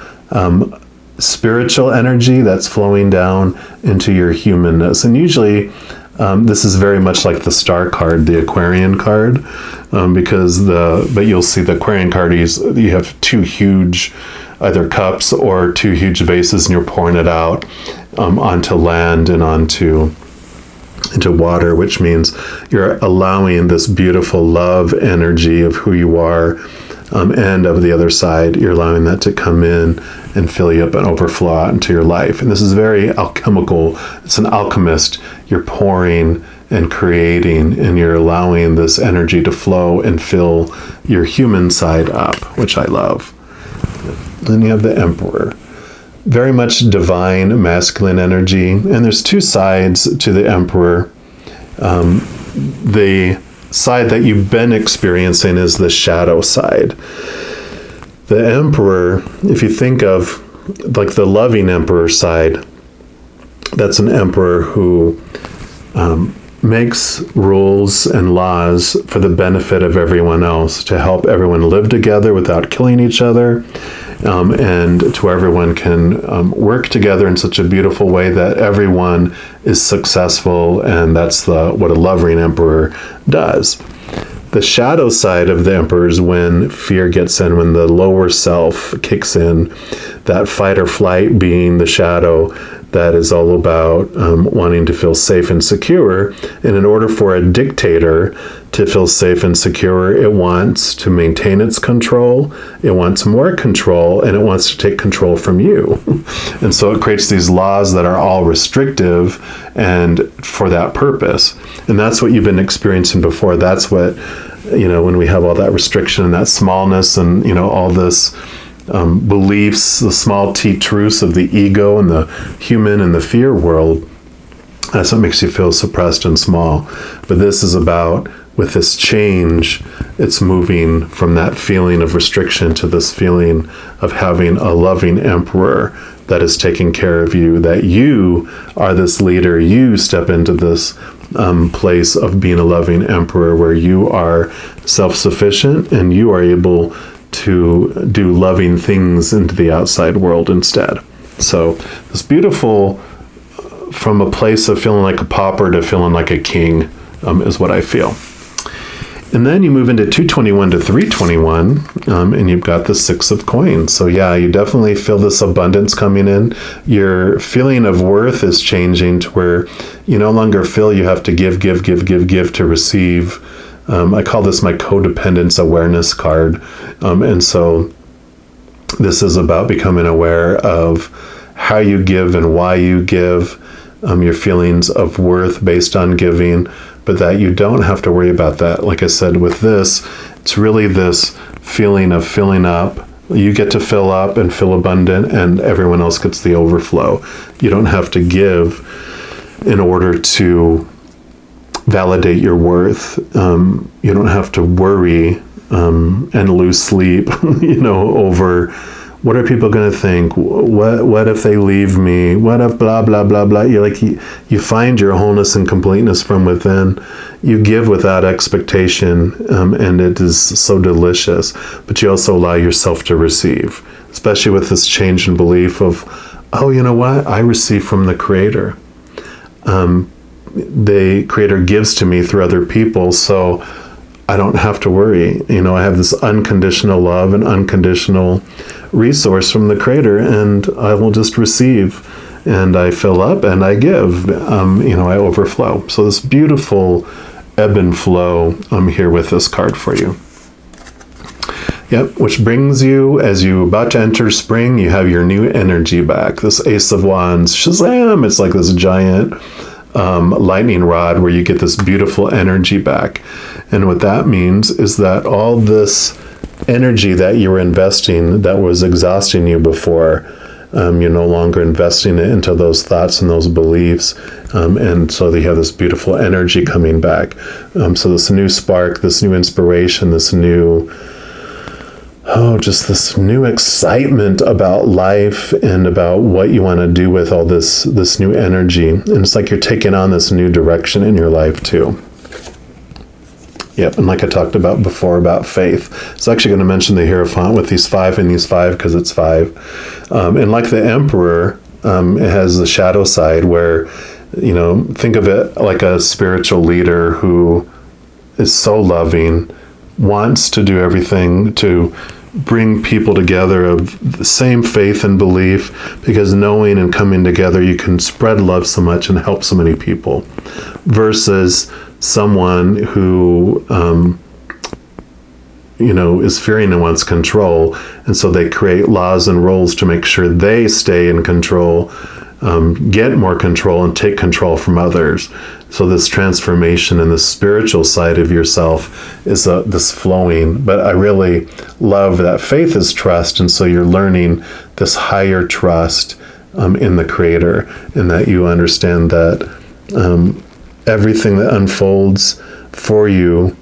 spiritual energy that's flowing down into your humanness. And usually this is very much like the Star card, the Aquarian card, but you'll see the Aquarian card, you have two huge either cups or two huge vases, and you're pouring it out onto land and into water, which means you're allowing this beautiful love energy of who you are, and of the other side, you're allowing that to come in and fill you up and overflow out into your life. And this is very alchemical. It's an alchemist. You're pouring and creating, and you're allowing this energy to flow and fill your human side up, which I love. Then you have the Emperor. Very much divine masculine energy. And there's two sides to the Emperor. The side that you've been experiencing is the shadow side. The Emperor, if you think of like the loving Emperor side, that's an emperor who makes rules and laws for the benefit of everyone else, to help everyone live together without killing each other, and to where everyone can work together in such a beautiful way that everyone is successful, and that's what a loving emperor does. The shadow side of the emperor is when fear gets in, when the lower self kicks in, that fight or flight being the shadow that is all about wanting to feel safe and secure. And in order for a dictator to feel safe and secure, it wants to maintain its control, it wants more control, and it wants to take control from you. And so it creates these laws that are all restrictive and for that purpose. And that's what you've been experiencing before. That's what, when we have all that restriction and that smallness and, all this beliefs, the small t truths of the ego and the human and the fear world, that's what makes you feel suppressed and small. But this is about, with this change, it's moving from that feeling of restriction to this feeling of having a loving emperor that is taking care of you, that you are this leader, you step into this place of being a loving emperor where you are self-sufficient and you are able to do loving things into the outside world instead. So it's beautiful from a place of feeling like a pauper to feeling like a king, is what I feel. And then you move into 221 to 321, and you've got the Six of Coins. So yeah, you definitely feel this abundance coming in. Your feeling of worth is changing to where you no longer feel you have to give to receive. I call this my codependence awareness card. And so this is about becoming aware of how you give and why you give, your feelings of worth based on giving, but that you don't have to worry about that. Like I said, with this, it's really this feeling of filling up. You get to fill up and feel abundant, and everyone else gets the overflow. You don't have to give in order to validate your worth. You don't have to worry and lose sleep, over what are people going to think? What if they leave me? What if blah, blah, blah, blah? You find your wholeness and completeness from within. You give without expectation, and it is so delicious. But you also allow yourself to receive, especially with this change in belief of, oh, you know what? I receive from the Creator. the Creator gives to me through other people, so I don't have to worry. I have this unconditional love and unconditional resource from the Creator, and I will just receive, and I fill up and I give. I overflow. So this beautiful ebb and flow here with this card for you. Yep, which brings you, as you about to enter spring, you have your new energy back. This Ace of Wands, shazam! It's like this giant lightning rod where you get this beautiful energy back. And what that means is that all this energy that you were investing that was exhausting you before, you're no longer investing it into those thoughts and those beliefs. And so you have this beautiful energy coming back. So this new spark, this new inspiration, this new just this new excitement about life and about what you want to do with all this new energy. And it's like you're taking on this new direction in your life too. Yep, and like I talked about before about faith, it's actually going to mention the Hierophant with these 5 and these 5 because it's 5. And like the Emperor, it has the shadow side where, think of it like a spiritual leader who is so loving, wants to do everything to bring people together of the same faith and belief, because knowing and coming together, you can spread love so much and help so many people, versus someone who, is fearing and wants control. And so they create laws and rules to make sure they stay in control, get more control and take control from others. So this transformation and the spiritual side of yourself is this flowing. But I really love that faith is trust. And so you're learning this higher trust in the Creator, and that you understand that everything that unfolds for you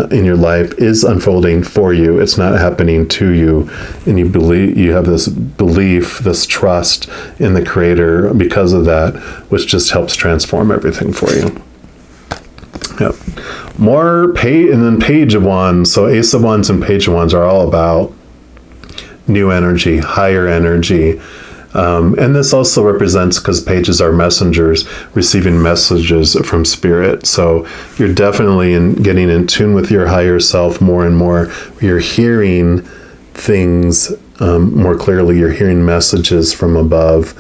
in your life is unfolding for you. It's not happening to you. And you have this belief, this trust in the Creator because of that, which just helps transform everything for you. Yep. And then Page of Wands. So Ace of Wands and Page of Wands are all about new energy, higher energy. And this also represents, because pages are messengers, receiving messages from Spirit. So you're definitely getting in tune with your higher self more and more. You're hearing things more clearly. You're hearing messages from above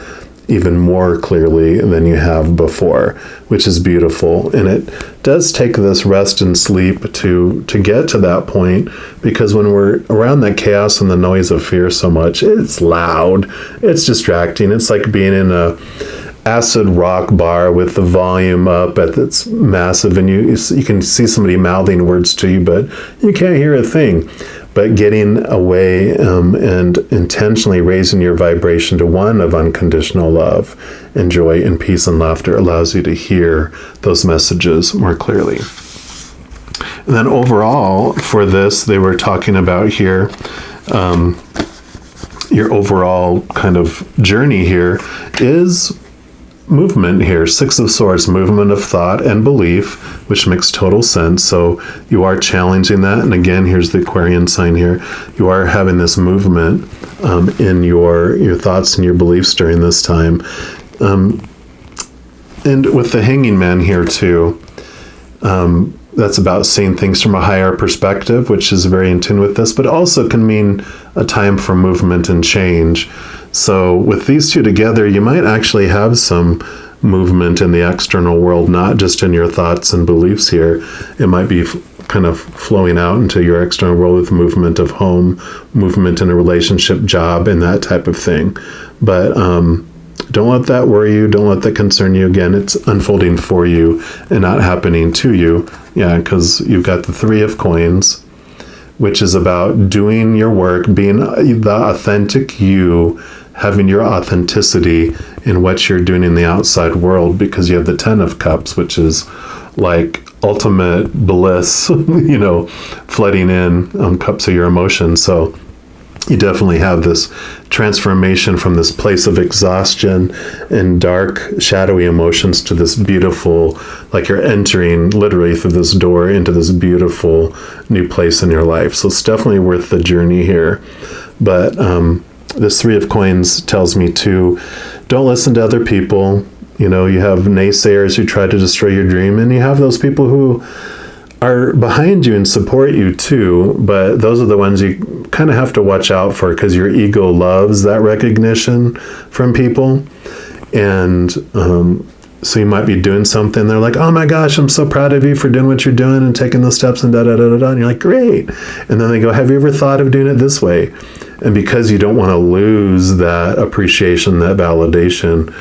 even more clearly than you have before, which is beautiful. And it does take this rest and sleep to get to that point, because when we're around that chaos and the noise of fear so much, it's loud, it's distracting. It's like being in a acid rock bar with the volume up at its massive, and you can see somebody mouthing words to you, but you can't hear a thing. But getting away and intentionally raising your vibration to one of unconditional love and joy and peace and laughter allows you to hear those messages more clearly. And then overall, for this, they were talking about here, your overall kind of journey here is movement here. 6 of Swords, movement of thought and belief, which makes total sense. So you are challenging that. And again, here's the Aquarian sign here. You are having this movement in your thoughts and your beliefs during this time. And with the Hanging Man here too, that's about seeing things from a higher perspective, which is very in tune with this, but also can mean a time for movement and change. So with these two together, you might actually have some movement in the external world, not just in your thoughts and beliefs here. It might be kind of flowing out into your external world with movement of home, movement in a relationship, job, and that type of thing. But don't let that worry you. Don't let that concern you. Again, it's unfolding for you and not happening to you. Yeah, because you've got the 3 of Coins, which is about doing your work, being the authentic you, having your authenticity in what you're doing in the outside world, because you have the 10 of Cups, which is like ultimate bliss, flooding in, cups of your emotions. So you definitely have this transformation from this place of exhaustion and dark, shadowy emotions to this beautiful, like you're entering literally through this door into this beautiful new place in your life. So it's definitely worth the journey here. But this 3 of Coins tells me to don't listen to other people. You know, you have naysayers who try to destroy your dream, and you have those people who are behind you and support you too, but those are the ones you kind of have to watch out for, because your ego loves that recognition from people. And so you might be doing something, they're like, oh my gosh, I'm so proud of you for doing what you're doing and taking those steps and da-da-da-da-da, and you're like, great. And then they go, have you ever thought of doing it this way? And because you don't want to lose that appreciation, that validation,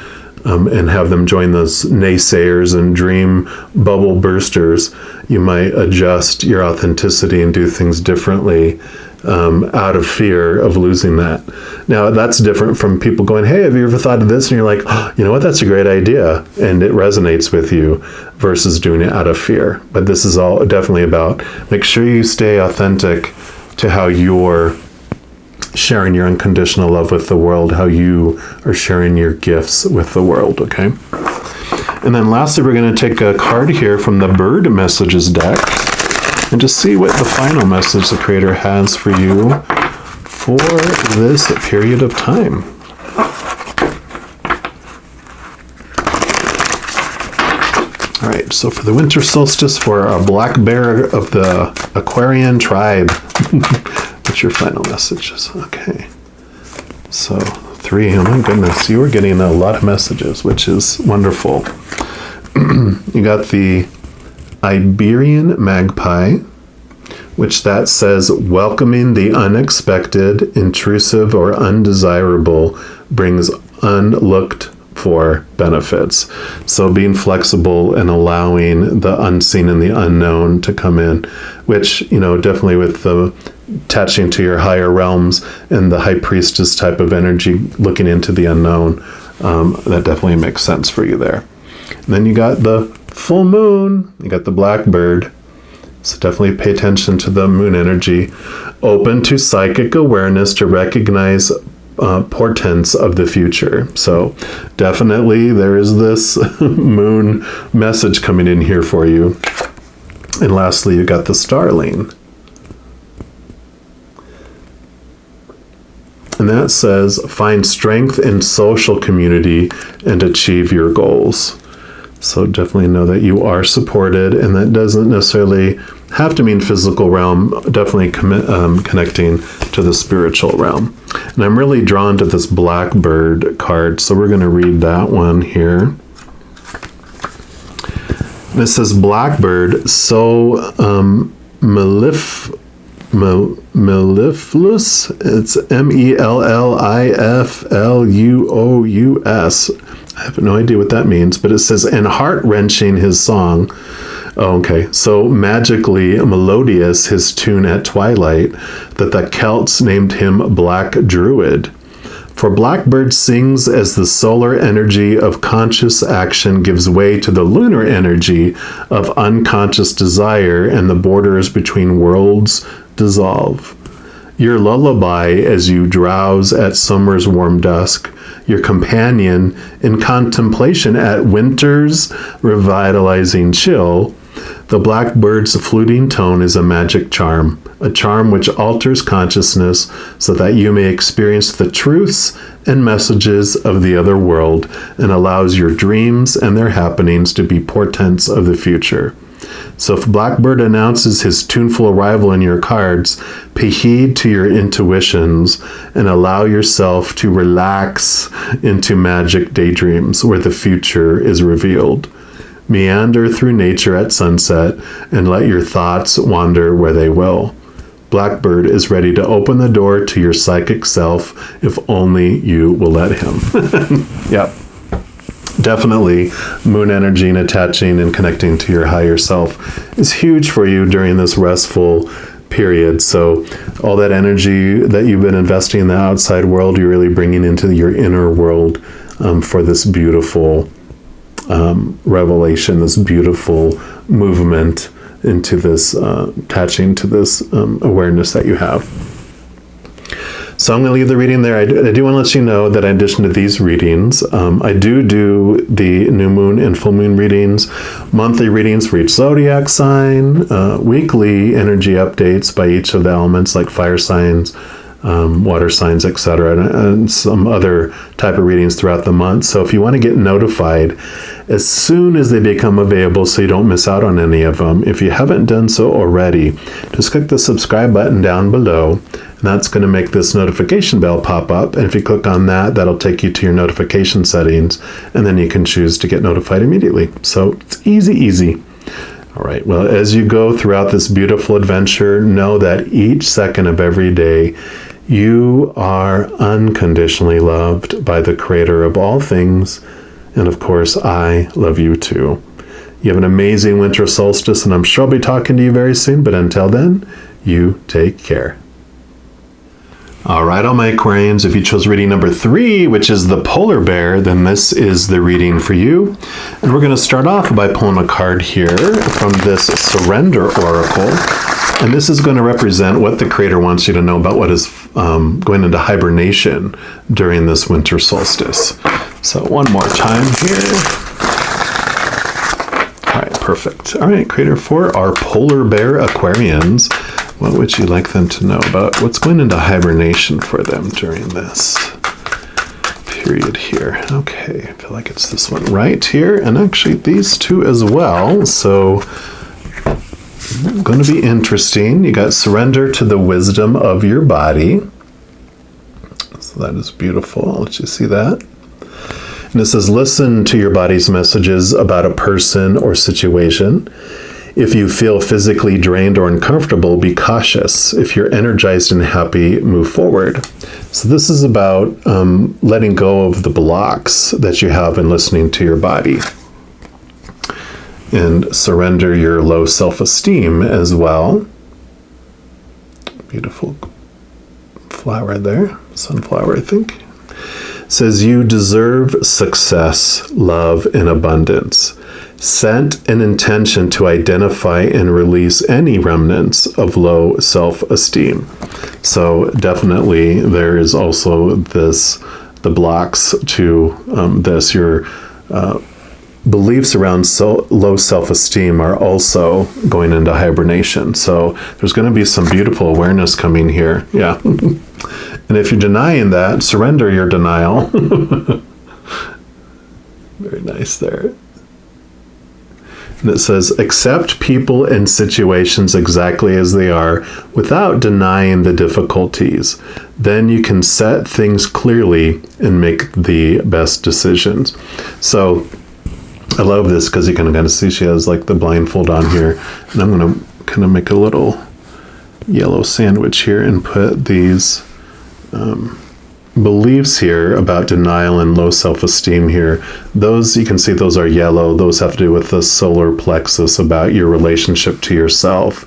and have them join those naysayers and dream bubble bursters, you might adjust your authenticity and do things differently out of fear of losing that. Now, that's different from people going, hey, have you ever thought of this? And you're like, oh, you know what, that's a great idea. And it resonates with you, versus doing it out of fear. But this is all definitely about, make sure you stay authentic to how you're sharing your unconditional love with the world, how you are sharing your gifts with the world, okay? And then lastly, we're going to take a card here from the Bird Messages deck and just see what the final message the Creator has for you for this period of time. All right, so for the winter solstice, for a black bear of the Aquarian tribe, what's your final messages? Okay, so 3, oh my goodness, you are getting a lot of messages, which is wonderful. You got the Iberian magpie, which that says, welcoming the unexpected, intrusive, or undesirable brings unlooked for benefits. So being flexible and allowing the unseen and the unknown to come in, which, you know, definitely with the attaching to your higher realms and the high priestess type of energy, looking into the unknown, that definitely makes sense for you there. And then you got the full moon, you got the blackbird. So definitely pay attention to the moon energy. Open to psychic awareness to recognize portents of the future. So definitely there is this moon message coming in here for you. And lastly, you got the starling. And that says, find strength in social community and achieve your goals. So definitely know that you are supported, and that doesn't necessarily have to mean physical realm, definitely connecting to the spiritual realm. And I'm really drawn to this blackbird card, so we're going to read that one here. And it says, blackbird, so mellifluous, it's mellifluous. I have no idea what that means, but it says, and heart-wrenching his song. Oh, okay. So magically melodious his tune at twilight, that the Celts named him Black Druid. For Blackbird sings as the solar energy of conscious action gives way to the lunar energy of unconscious desire, and the borders between worlds dissolve. Your lullaby as you drowse at summer's warm dusk, your companion in contemplation at winter's revitalizing chill, the blackbird's fluting tone is a magic charm, a charm which alters consciousness so that you may experience the truths and messages of the other world, and allows your dreams and their happenings to be portents of the future. So if Blackbird announces his tuneful arrival in your cards, pay heed to your intuitions and allow yourself to relax into magic daydreams where the future is revealed. Meander through nature at sunset and let your thoughts wander where they will. Blackbird is ready to open the door to your psychic self if only you will let him. Yep. Definitely moon energy and attaching and connecting to your higher self is huge for you during this restful period. So all that energy that you've been investing in the outside world, you're really bringing into your inner world for this beautiful revelation, this beautiful movement into this, attaching to this awareness that you have. So I'm going to leave the reading there. I do want to let you know that in addition to these readings, I do the new moon and full moon readings, monthly readings for each zodiac sign, weekly energy updates by each of the elements like fire signs, water signs, etc., and some other type of readings throughout the month. So if you want to get notified as soon as they become available so you don't miss out on any of them, if you haven't done so already, just click the subscribe button down below, and that's going to make this notification bell pop up. And if you click on that, that'll take you to your notification settings, and then you can choose to get notified immediately. So it's easy, easy. All right, well, as you go throughout this beautiful adventure, know that each second of every day, you are unconditionally loved by the Creator of all things. And of course, I love you too. You have an amazing winter solstice, and I'm sure I'll be talking to you very soon. But until then, you take care. All right, all my Aquarians, if you chose reading number 3, which is the polar bear, then this is the reading for you. And we're going to start off by pulling a card here from this Surrender Oracle. And this is going to represent what the Creator wants you to know about what is going into hibernation during this winter solstice. So one more time here. All right, perfect. All right, Creator, for our polar bear Aquarians, what would you like them to know about what's going into hibernation for them during this period here? Okay, I feel like it's this one right here, and actually these two as well. So going to be interesting. You got surrender to the wisdom of your body. So that is beautiful. I'll let you see that. And it says, listen to your body's messages about a person or situation. If you feel physically drained or uncomfortable, be cautious. If you're energized and happy, move forward. So this is about letting go of the blocks that you have in listening to your body. And surrender your low self-esteem as well. Beautiful flower there, sunflower, I think. It says, you deserve success, love, and abundance. Set an intention to identify and release any remnants of low self-esteem. So definitely there is also this, the blocks to this, your beliefs around low self-esteem are also going into hibernation. So there's going to be some beautiful awareness coming here. Yeah. And if you're denying that, surrender your denial. Very nice there. And it says, accept people and situations exactly as they are without denying the difficulties. Then you can set things clearly and make the best decisions. So I love this because you can kind of see she has like the blindfold on here. And I'm going to kind of make a little yellow sandwich here and put these beliefs here about denial and low self-esteem here. Those, you can see those are yellow. Those have to do with the solar plexus, about your relationship to yourself.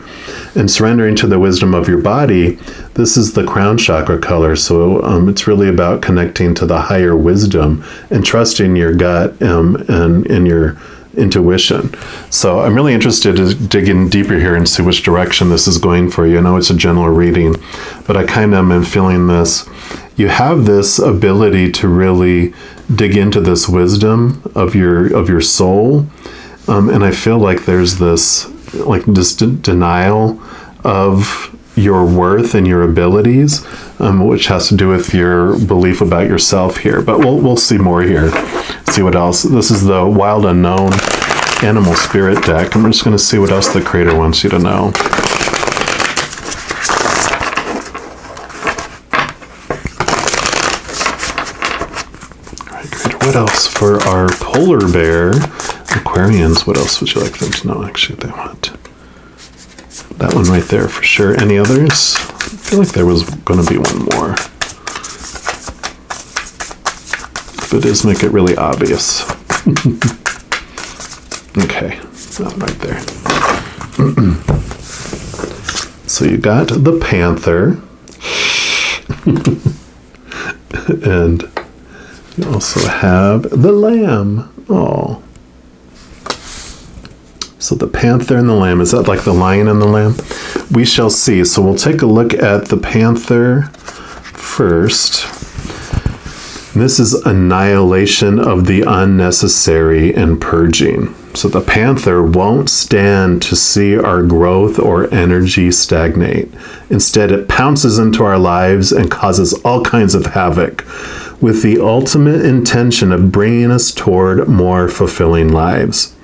And surrendering to the wisdom of your body, this is the crown chakra color. So it's really about connecting to the higher wisdom and trusting your gut and your intuition. So I'm really interested in digging deeper here and see which direction this is going for you. I know it's a general reading, but I kind of am feeling this. You have this ability to really dig into this wisdom of your soul, and I feel like there's this denial of your worth and your abilities, which has to do with your belief about yourself here. But we'll see more here. See what else. This is the Wild Unknown Animal Spirit deck. I'm just going to see what else the Creator wants you to know. What else for our polar bear Aquarians? What else would you like them to know? Actually, they want that one right there for sure. Any others? I feel like there was going to be one more, but it does make it really obvious. Okay, that right there. So you got the Panther, and you also have the Lamb. Oh. So the Panther and the Lamb, is that like the lion and the lamb? We shall see. So we'll take a look at the Panther first. This is annihilation of the unnecessary and purging. So the panther won't stand to see our growth or energy stagnate. Instead, it pounces into our lives and causes all kinds of havoc, with the ultimate intention of bringing us toward more fulfilling lives.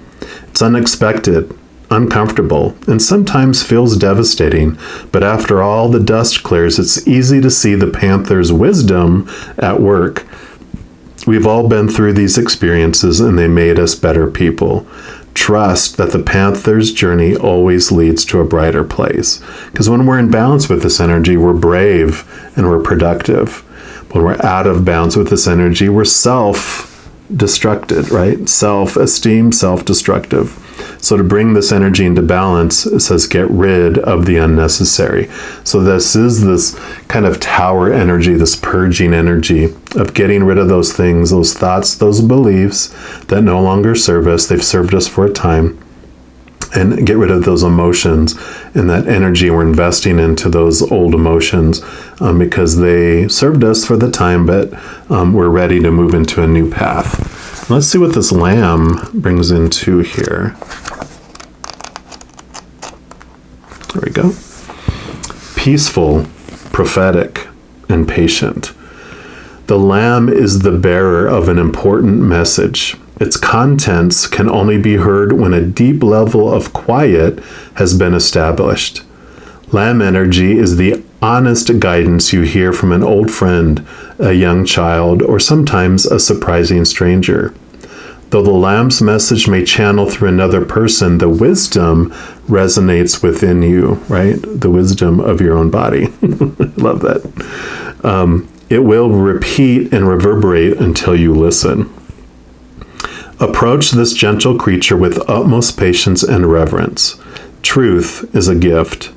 It's unexpected, uncomfortable, and sometimes feels devastating, but after all the dust clears, it's easy to see the panther's wisdom at work. We've all been through these experiences, and they made us better people. Trust that the panther's journey always leads to a brighter place. Because when we're in balance with this energy, we're brave and we're productive. When we're out of balance with this energy, we're self-destructed, right? Self-esteem, self-destructive. So to bring this energy into balance, it says get rid of the unnecessary. So this is this kind of tower energy, this purging energy of getting rid of those things, those thoughts, those beliefs that no longer serve us. They've served us for a time. And get rid of those emotions and that energy we're investing into those old emotions because they served us for the time, but we're ready to move into a new path. Let's see what this lamb brings into here. There we go. Peaceful, prophetic, and patient. The lamb is the bearer of an important message. Its contents can only be heard when a deep level of quiet has been established. Lamb energy is the honest guidance you hear from an old friend, a young child, or sometimes a surprising stranger. Though the lamb's message may channel through another person, the wisdom resonates within you, right? The wisdom of your own body. Love that. It will repeat and reverberate until you listen. Approach this gentle creature with utmost patience and reverence. Truth is a gift.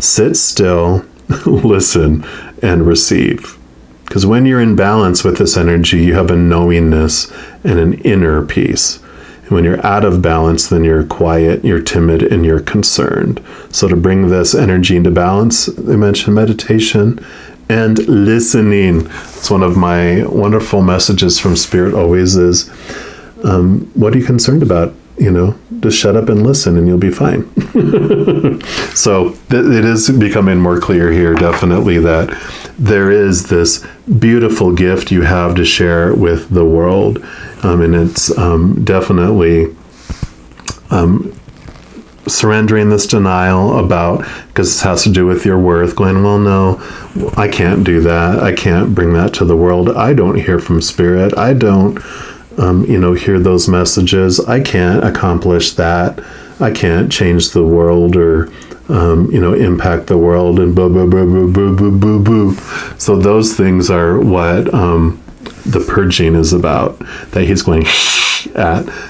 Sit still, listen, and receive. Because when you're in balance with this energy, you have a knowingness and an inner peace. And when you're out of balance, then you're quiet, you're timid, and you're concerned. So to bring this energy into balance, I mentioned meditation and listening. It's one of my wonderful messages from Spirit always is, what are you concerned about? Just shut up and listen and you'll be fine. So it is becoming more clear here, definitely, that there is this beautiful gift you have to share with the world. And it's definitely surrendering this denial about, because this has to do with your worth, going, well, no, I can't do that. I can't bring that to the world. I don't hear from Spirit. I don't hear those messages. I can't accomplish that. I can't change the world or, impact the world and blah, blah, blah, blah, blah, blah, blah, blah. So those things are what the purging is about, that he's going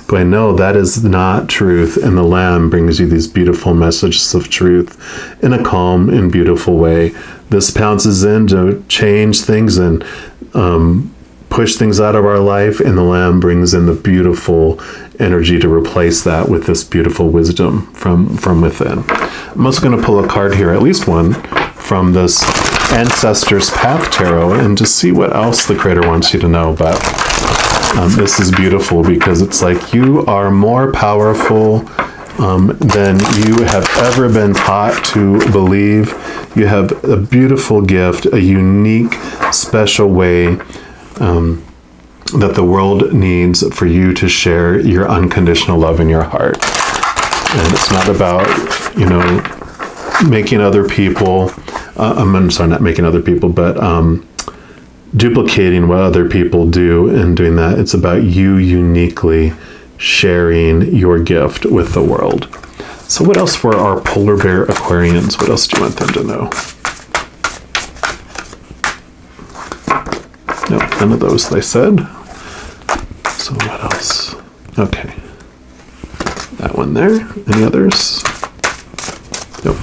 going, no, that is not truth. And the lamb brings you these beautiful messages of truth in a calm and beautiful way. This pounces in to change things and, push things out of our life, and the lamb brings in the beautiful energy to replace that with this beautiful wisdom from within. I'm also going to pull a card here, at least one, from this Ancestors Path Tarot, and just see what else the Creator wants you to know. But this is beautiful because it's like you are more powerful than you have ever been taught to believe. You have a beautiful gift, a unique, special way that the world needs for you to share your unconditional love in your heart. And it's not about, making other people, I'm sorry, not making other people, but duplicating what other people do and doing that. It's about you uniquely sharing your gift with the world. So what else for our polar bear Aquarians? What else do you want them to know? No, none of those, they said. So what else? Okay. That one there. Any others? Nope.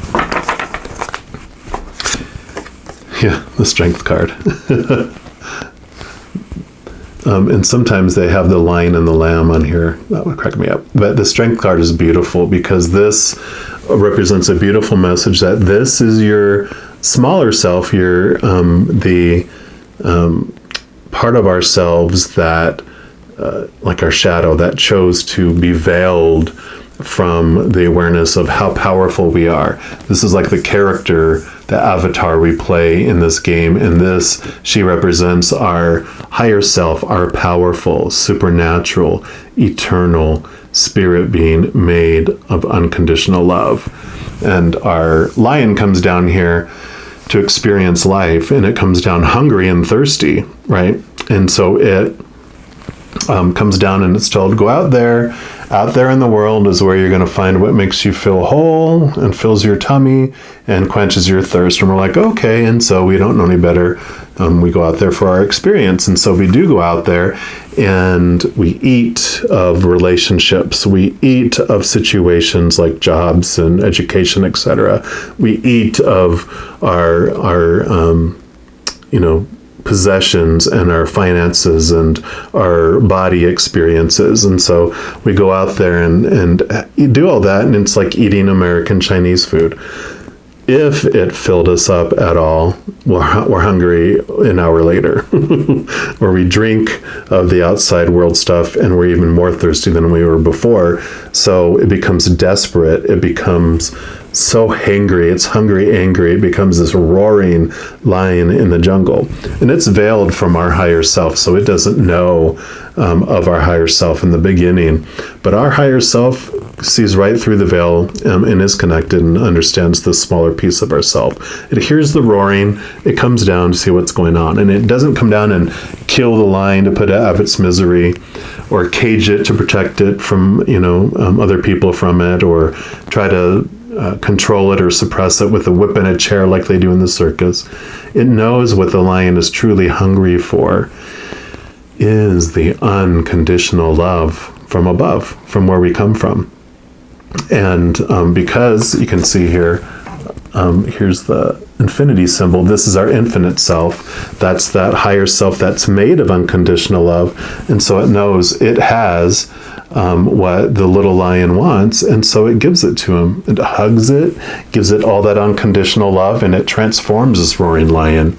Yeah, the strength card. And sometimes they have the lion and the lamb on here. That would crack me up. But the strength card is beautiful because this represents a beautiful message that this is your smaller self, your the part of ourselves that like our shadow that chose to be veiled from the awareness of how powerful we are. This is like the character, the avatar we play in this game. And this, she represents our higher self, our powerful, supernatural, eternal spirit being made of unconditional love. And our lion comes down here to experience life, and it comes down hungry and thirsty, right? And so it comes down and it's told, go out there in the world is where you're going to find what makes you feel whole and fills your tummy and quenches your thirst. And we're like, okay. And so we don't know any better. We go out there for our experience. And so we do go out there and we eat of relationships. We eat of situations like jobs and education, etc. We eat of our possessions and our finances and our body experiences. And so we go out there and do all that, and it's like eating American Chinese food. If it filled us up at all, we're hungry an hour later. Or we drink of the outside world stuff and we're even more thirsty than we were before. So it becomes desperate. It becomes so hangry. It's hungry, angry. It becomes this roaring lion in the jungle. And it's veiled from our higher self, so it doesn't know of our higher self in the beginning. But our higher self sees right through the veil and is connected and understands the smaller piece of ourself. It hears the roaring. It comes down to see what's going on. And it doesn't come down and kill the lion to put it out of its misery, or cage it to protect it from, other people from it, or try to control it or suppress it with a whip and a chair like they do in the circus. It knows what the lion is truly hungry for is the unconditional love from above, from where we come from. And because you can see here, here's the infinity symbol. This is our infinite self. That's that higher self that's made of unconditional love. And so it knows it has what the little lion wants, and so it gives it to him. It hugs it, gives it all that unconditional love, and it transforms this roaring lion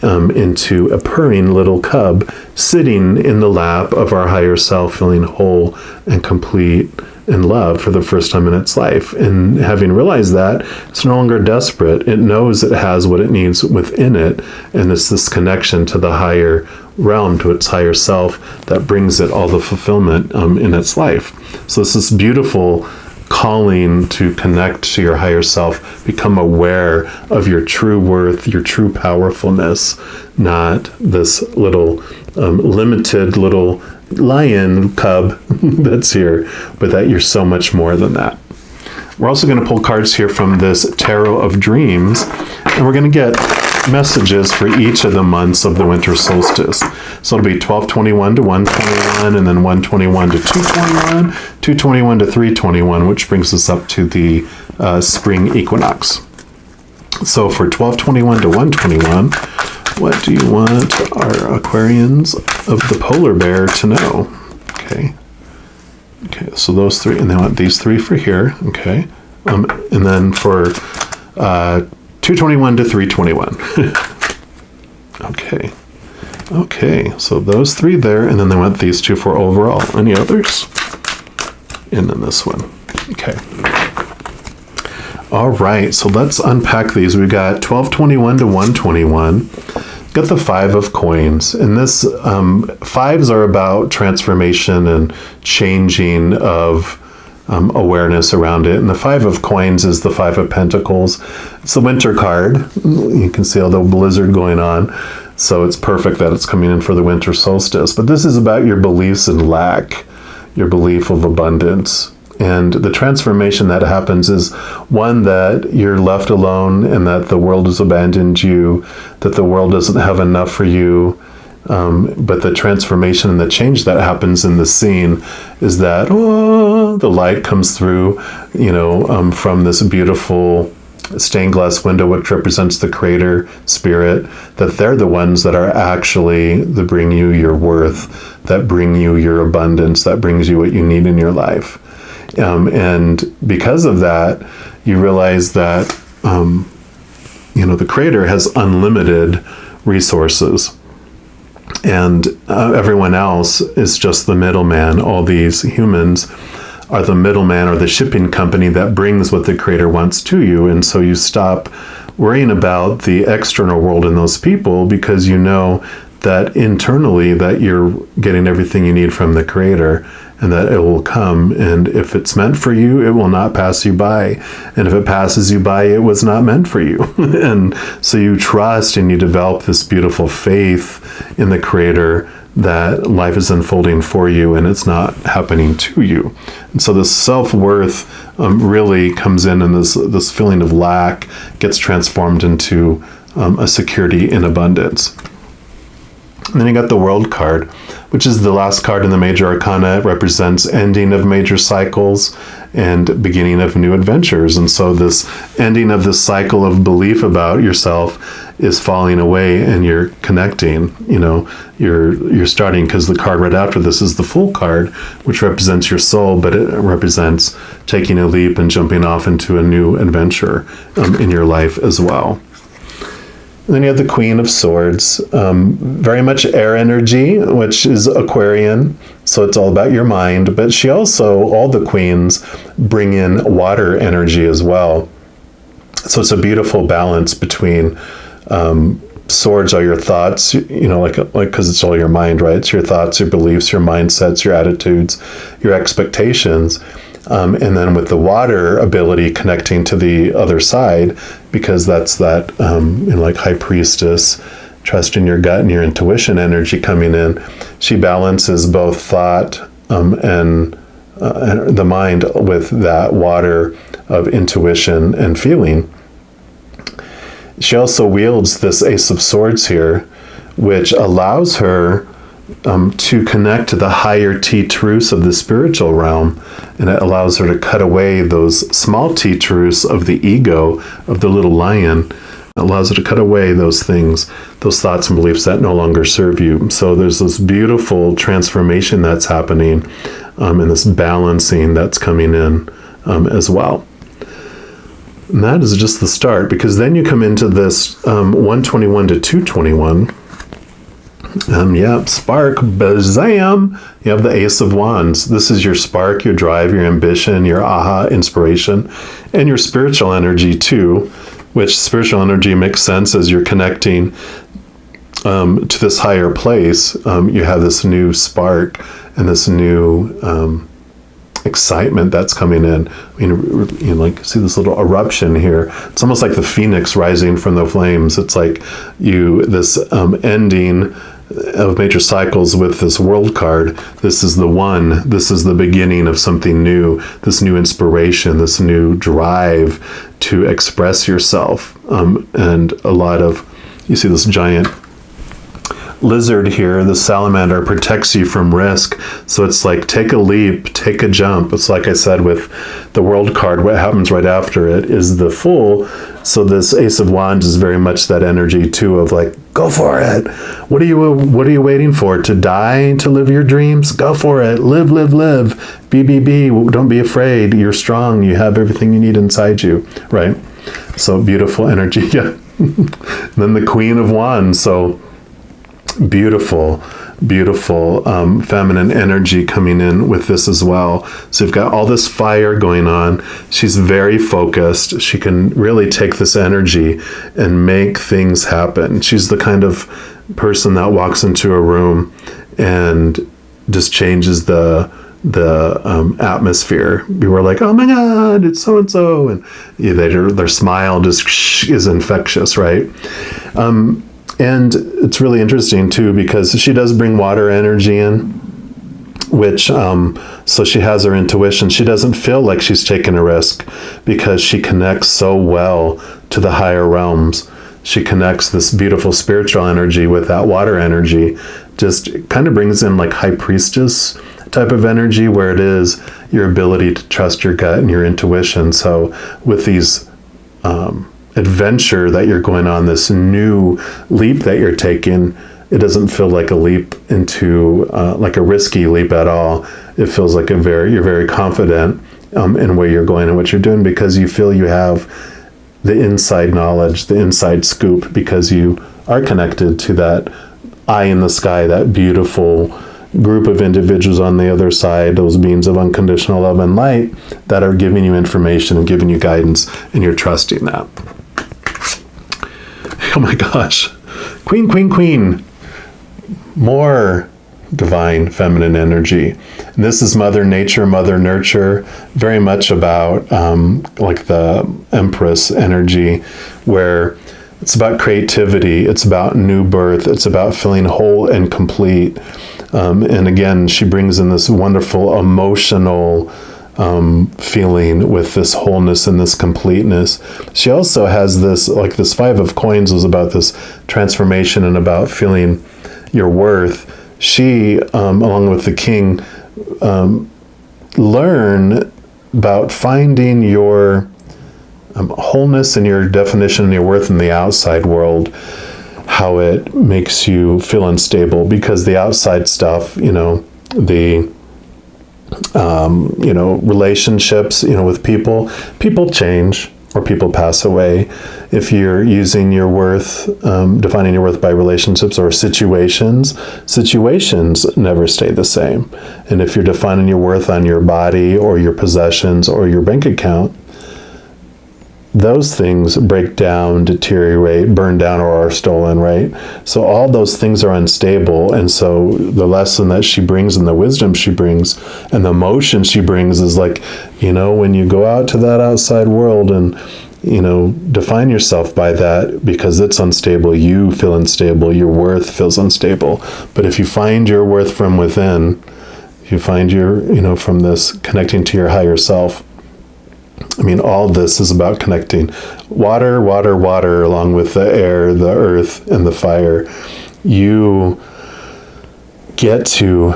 into a purring little cub sitting in the lap of our higher self, feeling whole and complete and loved for the first time in its life. And having realized that, it's no longer desperate. It knows it has what it needs within it, and it's this connection to the higher realm, to its higher self, that brings it all the fulfillment in its life. So it's this beautiful calling to connect to your higher self, become aware of your true worth, your true powerfulness, not this little limited little lion cub that's here, but that you're so much more than that. We're also going to pull cards here from this Tarot of Dreams, and we're going to get messages for each of the months of the winter solstice. So it'll be 12/21 to 1/21, and then 1/21 to 2/21, 2/21 to 3/21, which brings us up to the spring equinox. So for 12/21 to 1/21, what do you want our Aquarians of the polar bear to know? Okay, so those three, and they want these three for here. Okay, and then for 2/21 to 3/21. Okay, so those three there, and then they want these two for overall. Any others? And then this one. Okay. All right, so let's unpack these. We've got 12/21 to 1/21. Got the 5 of coins, and this fives are about transformation and changing of awareness around it. And the 5 of coins is the 5 of pentacles. It's the winter card. You can see all the blizzard going on, so it's perfect that it's coming in for the winter solstice. But this is about your beliefs in lack, your belief of abundance. And the transformation that happens is one, that you're left alone and that the world has abandoned you, that the world doesn't have enough for you. But the transformation and the change that happens in the scene is that the light comes through, from this beautiful stained glass window, which represents the creator spirit, that they're the ones that are actually that bring you your worth, that bring you your abundance, that brings you what you need in your life. And because of that, you realize that, the creator has unlimited resources. And everyone else is just the middleman. All these humans are the middleman or the shipping company that brings what the Creator wants to you. And so you stop worrying about the external world and those people, because you know that internally that you're getting everything you need from the Creator, and that it will come. And if it's meant for you, it will not pass you by. And if it passes you by, it was not meant for you. And so you trust and you develop this beautiful faith in the Creator that life is unfolding for you and it's not happening to you. And so this self-worth really comes in, and this feeling of lack gets transformed into a security in abundance. And then you got the World card, which is the last card in the major arcana. It represents ending of major cycles and beginning of new adventures. And so this ending of this cycle of belief about yourself is falling away, and you're connecting. You know, you're starting, because the card right after this is the Fool card, which represents your soul, but it represents taking a leap and jumping off into a new adventure in your life as well. And then you have the Queen of Swords, very much air energy, which is Aquarian, so it's all about your mind. But she also, all the queens, bring in water energy as well. So it's a beautiful balance between swords are your thoughts, you know, like because it's all your mind, right? It's your thoughts, your beliefs, your mindsets, your attitudes, your expectations. And then with the water ability connecting to the other side, because that's that, you know, like High Priestess, trust in your gut and your intuition energy coming in. She balances both thought and the mind with that water of intuition and feeling. She also wields this Ace of Swords here, which allows her to connect to the higher T truths of the spiritual realm, and it allows her to cut away those small T truths of the ego, of the little lion. It allows her to cut away those things, those thoughts and beliefs that no longer serve you. So there's this beautiful transformation that's happening, and this balancing that's coming in as well. And that is just the start, because then you come into this 121 to 221. Spark, bazam. You have the Ace of Wands. This is your spark, your drive, your ambition, your aha, inspiration, and your spiritual energy too, which spiritual energy makes sense as you're connecting to this higher place. You have this new spark and this new excitement that's coming in. I mean, you like see this little eruption here. It's almost like the phoenix rising from the flames. It's like this ending of major cycles with this World card. This is the one. This is the beginning of something new. This new inspiration. This new drive to express yourself. And a lot of, you see this giant lizard here, the salamander, protects you from risk. So it's like, take a leap, take a jump. It's like I said with the World card, what happens right after it is the Fool. So this Ace of Wands is very much that energy too of like, go for it. What are you waiting for? To die, to live your dreams? Go for it. Live, live, live. Be. Don't be afraid. You're strong. You have everything you need inside you, right? So beautiful energy. Yeah. Then the Queen of Wands. So beautiful feminine energy coming in with this as well. So you've got all this fire going on. She's very focused. She can really take this energy and make things happen. She's the kind of person that walks into a room and just changes the atmosphere. People are like, oh my God, it's so-and-so. And their smile just is infectious, right? And it's really interesting too, because she does bring water energy in, which, so she has her intuition. She doesn't feel like she's taking a risk because she connects so well to the higher realms. She connects this beautiful spiritual energy with that water energy, just kind of brings in like High Priestess type of energy, where it is your ability to trust your gut and your intuition. So with these, adventure that you're going on, this new leap that you're taking, it doesn't feel like a leap into like a risky leap at all. It feels like you're very confident in where you're going and what you're doing, because you feel you have the inside knowledge, the inside scoop, because you are connected to that eye in the sky, that beautiful group of individuals on the other side, those beings of unconditional love and light that are giving you information and giving you guidance, and you're trusting that. Oh my gosh. Queen, queen, queen. More divine feminine energy. And this is Mother Nature, Mother Nurture, very much about like the Empress energy, where it's about creativity, it's about new birth, it's about feeling whole and complete. And again, she brings in this wonderful emotional feeling with this wholeness and this completeness. She also has this, like this Five of Coins was about this transformation and about feeling your worth. She, along with the King, learn about finding your wholeness and your definition and your worth in the outside world, how it makes you feel unstable, because the outside stuff, the relationships, with people change or people pass away. If you're using your worth, defining your worth by relationships or situations never stay the same. And if you're defining your worth on your body or your possessions or your bank account, those things break down, deteriorate, burn down, or are stolen, right? So all those things are unstable. And so the lesson that she brings and the wisdom she brings and the emotion she brings is like, when you go out to that outside world and, define yourself by that, because it's unstable, you feel unstable, your worth feels unstable. But if you find your worth from within, you find your, from this connecting to your higher self, all this is about connecting water, water, water, along with the air, the earth, and the fire. You get to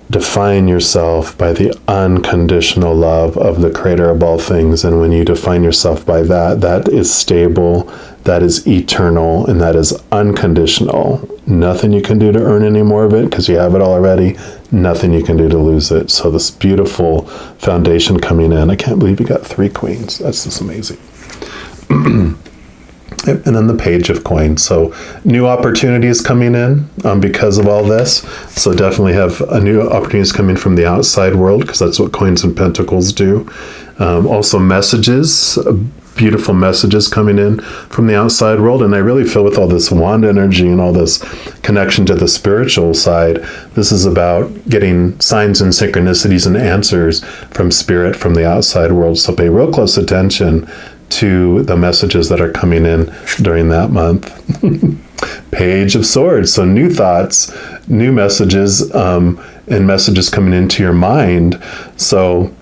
define yourself by the unconditional love of the creator of all things. And when you define yourself by that, that is stable, that is eternal, and that is unconditional. Nothing you can do to earn any more of it, because you have it all already. Nothing you can do to lose it. So this beautiful foundation coming in. I can't believe you got 3 queens. That's just amazing. And then the Page of Coins. So new opportunities coming in because of all this. So definitely have new opportunities coming from the outside world, because that's what Coins and Pentacles do. Also messages, beautiful messages coming in from the outside world. And I really feel with all this wand energy and all this connection to the spiritual side, this is about getting signs and synchronicities and answers from spirit from the outside world. So pay real close attention to the messages that are coming in during that month. Page of Swords. So new thoughts, new messages, and messages coming into your mind. So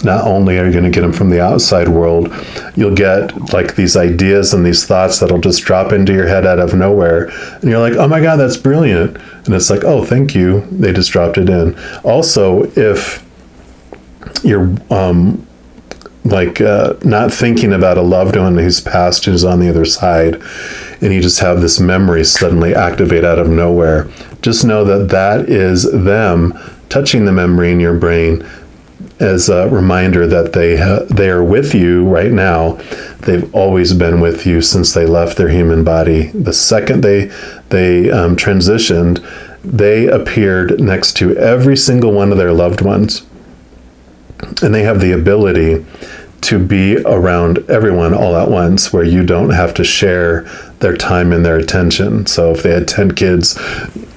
not only are you going to get them from the outside world, you'll get like these ideas and these thoughts that'll just drop into your head out of nowhere. And you're like, oh my God, that's brilliant. And it's like, oh, thank you. They just dropped it in. Also, if you're not thinking about a loved one who's passed, who's on the other side, and you just have this memory suddenly activate out of nowhere, just know that that is them touching the memory in your brain as a reminder that they are with you right now. They've always been with you since they left their human body. The second they transitioned, they appeared next to every single one of their loved ones. And they have the ability to be around everyone all at once, where you don't have to share their time and their attention. So if they had 10 kids,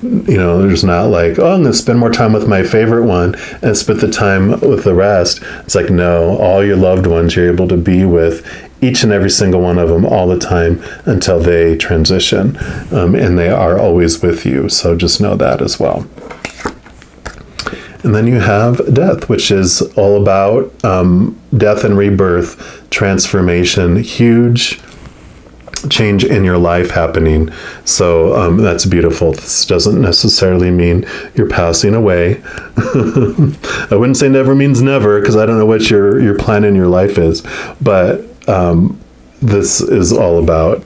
there's not like, oh, I'm going to spend more time with my favorite one and split the time with the rest. It's like, no, all your loved ones, you're able to be with each and every single one of them all the time until they transition. And they are always with you. So just know that as well. And then you have Death, which is all about death and rebirth, transformation, huge change in your life happening. So that's beautiful. This doesn't necessarily mean you're passing away. I wouldn't say never means never, because I don't know what your plan in your life is. But this is all about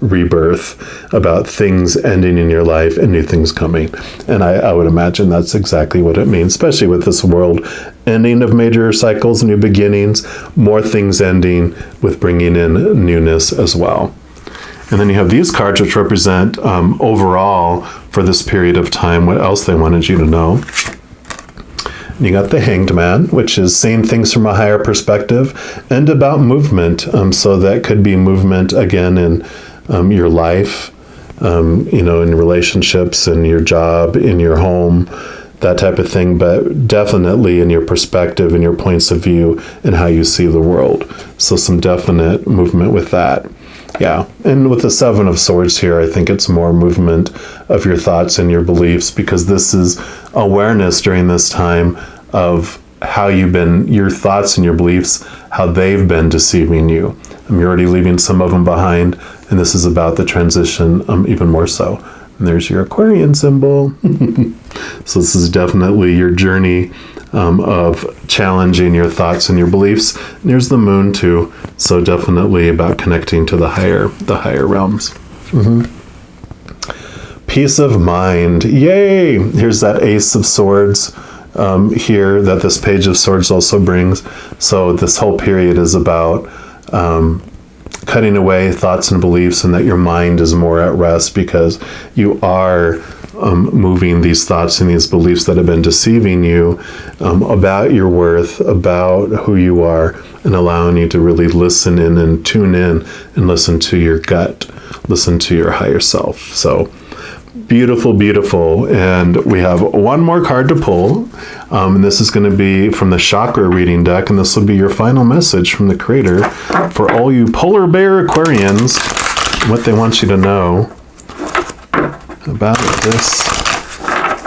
rebirth, about things ending in your life and new things coming. And I would imagine that's exactly what it means, especially with this world ending of major cycles, new beginnings, more things ending with bringing in newness as well. And then you have these cards which represent overall for this period of time, what else they wanted you to know. You got the Hanged Man, which is seeing things from a higher perspective and about movement. So that could be movement again in your life, in relationships, in your job, in your home, that type of thing, but definitely in your perspective and your points of view and how you see the world. So some definite movement with that. Yeah, and with the Seven of Swords here, I think it's more movement of your thoughts and your beliefs, because this is awareness during this time of how you've been, your thoughts and your beliefs, how they've been deceiving you. You're already leaving some of them behind, and this is about the transition even more so. And there's your Aquarian symbol. So this is definitely your journey of challenging your thoughts and your beliefs. And there's the Moon too. So definitely about connecting to the higher realms. Peace of mind. Yay! Here's that Ace of Swords here that this Page of Swords also brings. So this whole period is about cutting away thoughts and beliefs, and that your mind is more at rest, because you are moving these thoughts and these beliefs that have been deceiving you about your worth, about who you are, and allowing you to really listen in and tune in and listen to your gut, listen to your higher self. So beautiful, beautiful. And we have one more card to pull. And this is going to be from the Chakra reading deck. And this will be your final message from the Creator for all you polar bear Aquarians, what they want you to know about this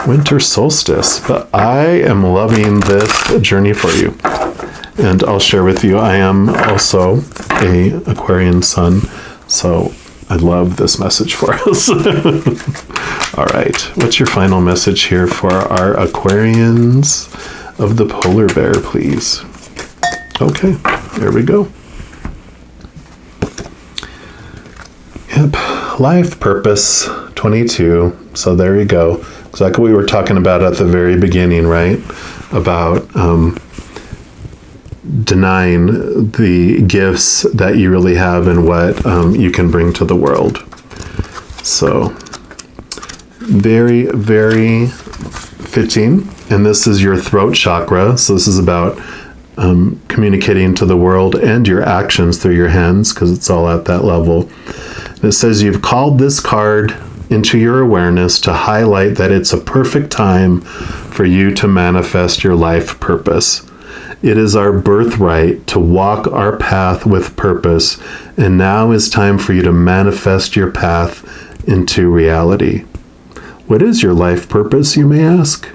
winter solstice. But I am loving this journey for you. And I'll share with you, I am also a Aquarian sun. So I love this message for us. All right. What's your final message here for our Aquarians of the polar bear, please? Okay. There we go. Yep. Life purpose 22. So there you go. Exactly what we were talking about at the very beginning, right? About denying the gifts that you really have and what you can bring to the world. So very, very fitting. And this is your throat chakra. So this is about communicating to the world and your actions through your hands, because it's all at that level. And it says you've called this card into your awareness to highlight that it's a perfect time for you to manifest your life purpose. It is our birthright to walk our path with purpose, and now is time for you to manifest your path into reality. What is your life purpose, you may ask?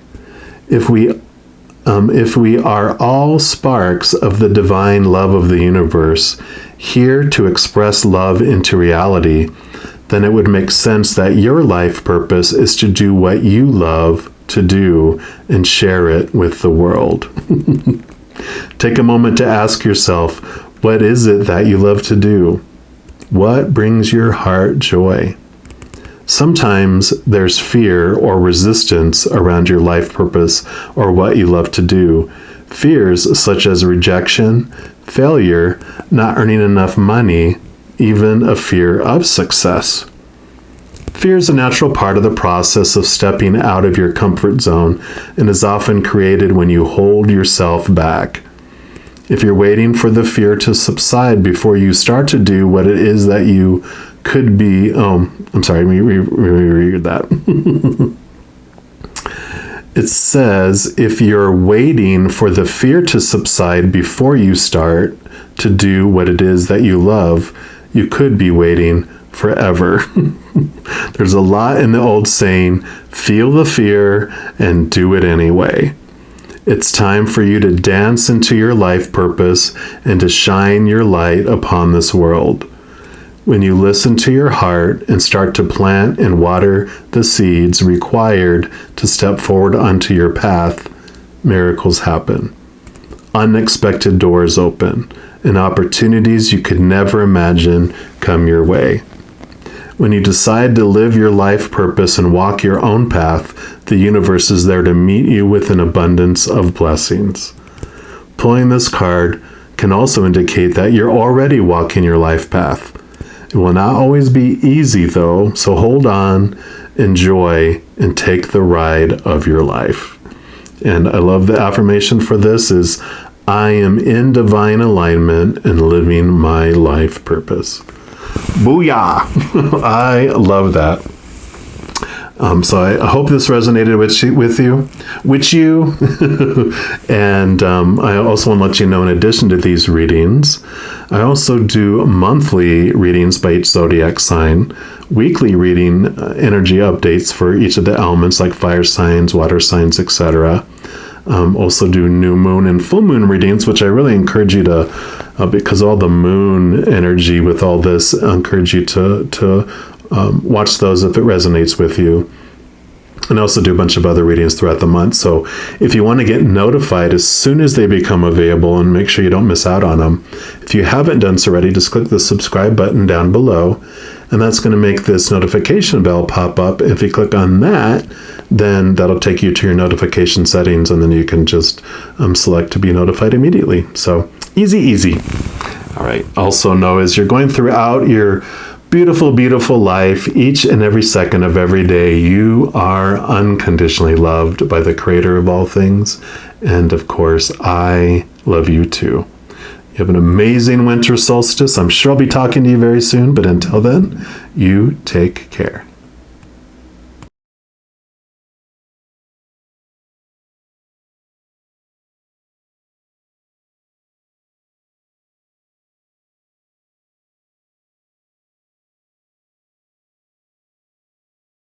If we are all sparks of the divine love of the universe, here to express love into reality, then it would make sense that your life purpose is to do what you love to do and share it with the world. Take a moment to ask yourself, what is it that you love to do? What brings your heart joy? Sometimes there's fear or resistance around your life purpose or what you love to do. Fears such as rejection, failure, not earning enough money, even a fear of success. Fear is a natural part of the process of stepping out of your comfort zone and is often created when you hold yourself back. If you're waiting for the fear to subside before you start to do what it is that you could be, I'm sorry, let me reread that. It says, if you're waiting for the fear to subside before you start to do what it is that you love, you could be waiting forever. There's a lot in the old saying, feel the fear and do it anyway. It's time for you to dance into your life purpose and to shine your light upon this world. When you listen to your heart and start to plant and water the seeds required to step forward onto your path, miracles happen. Unexpected doors open, and opportunities you could never imagine come your way. When you decide to live your life purpose and walk your own path, the universe is there to meet you with an abundance of blessings. Pulling this card can also indicate that you're already walking your life path. It will not always be easy, though, so hold on, enjoy, and take the ride of your life. And I love the affirmation for this is, I am in divine alignment and living my life purpose. Booyah! I love that. So I hope this resonated with you. And I also want to let you know, in addition to these readings, I also do monthly readings by each zodiac sign, weekly reading energy updates for each of the elements like fire signs, water signs, etc. Also do new moon and full moon readings, which I really encourage you to, because all the moon energy with all this, I encourage you to watch those if it resonates with you. And I also do a bunch of other readings throughout the month. So if you want to get notified as soon as they become available and make sure you don't miss out on them, if you haven't done so already, just click the subscribe button down below. And that's going to make this notification bell pop up. If you click on that, then that'll take you to your notification settings, and then you can just select to be notified immediately. So easy, easy. All right. Also know, as you're going throughout your beautiful, beautiful life, each and every second of every day, you are unconditionally loved by the Creator of all things. And of course, I love you too. You have an amazing winter solstice. I'm sure I'll be talking to you very soon, but until then, you take care.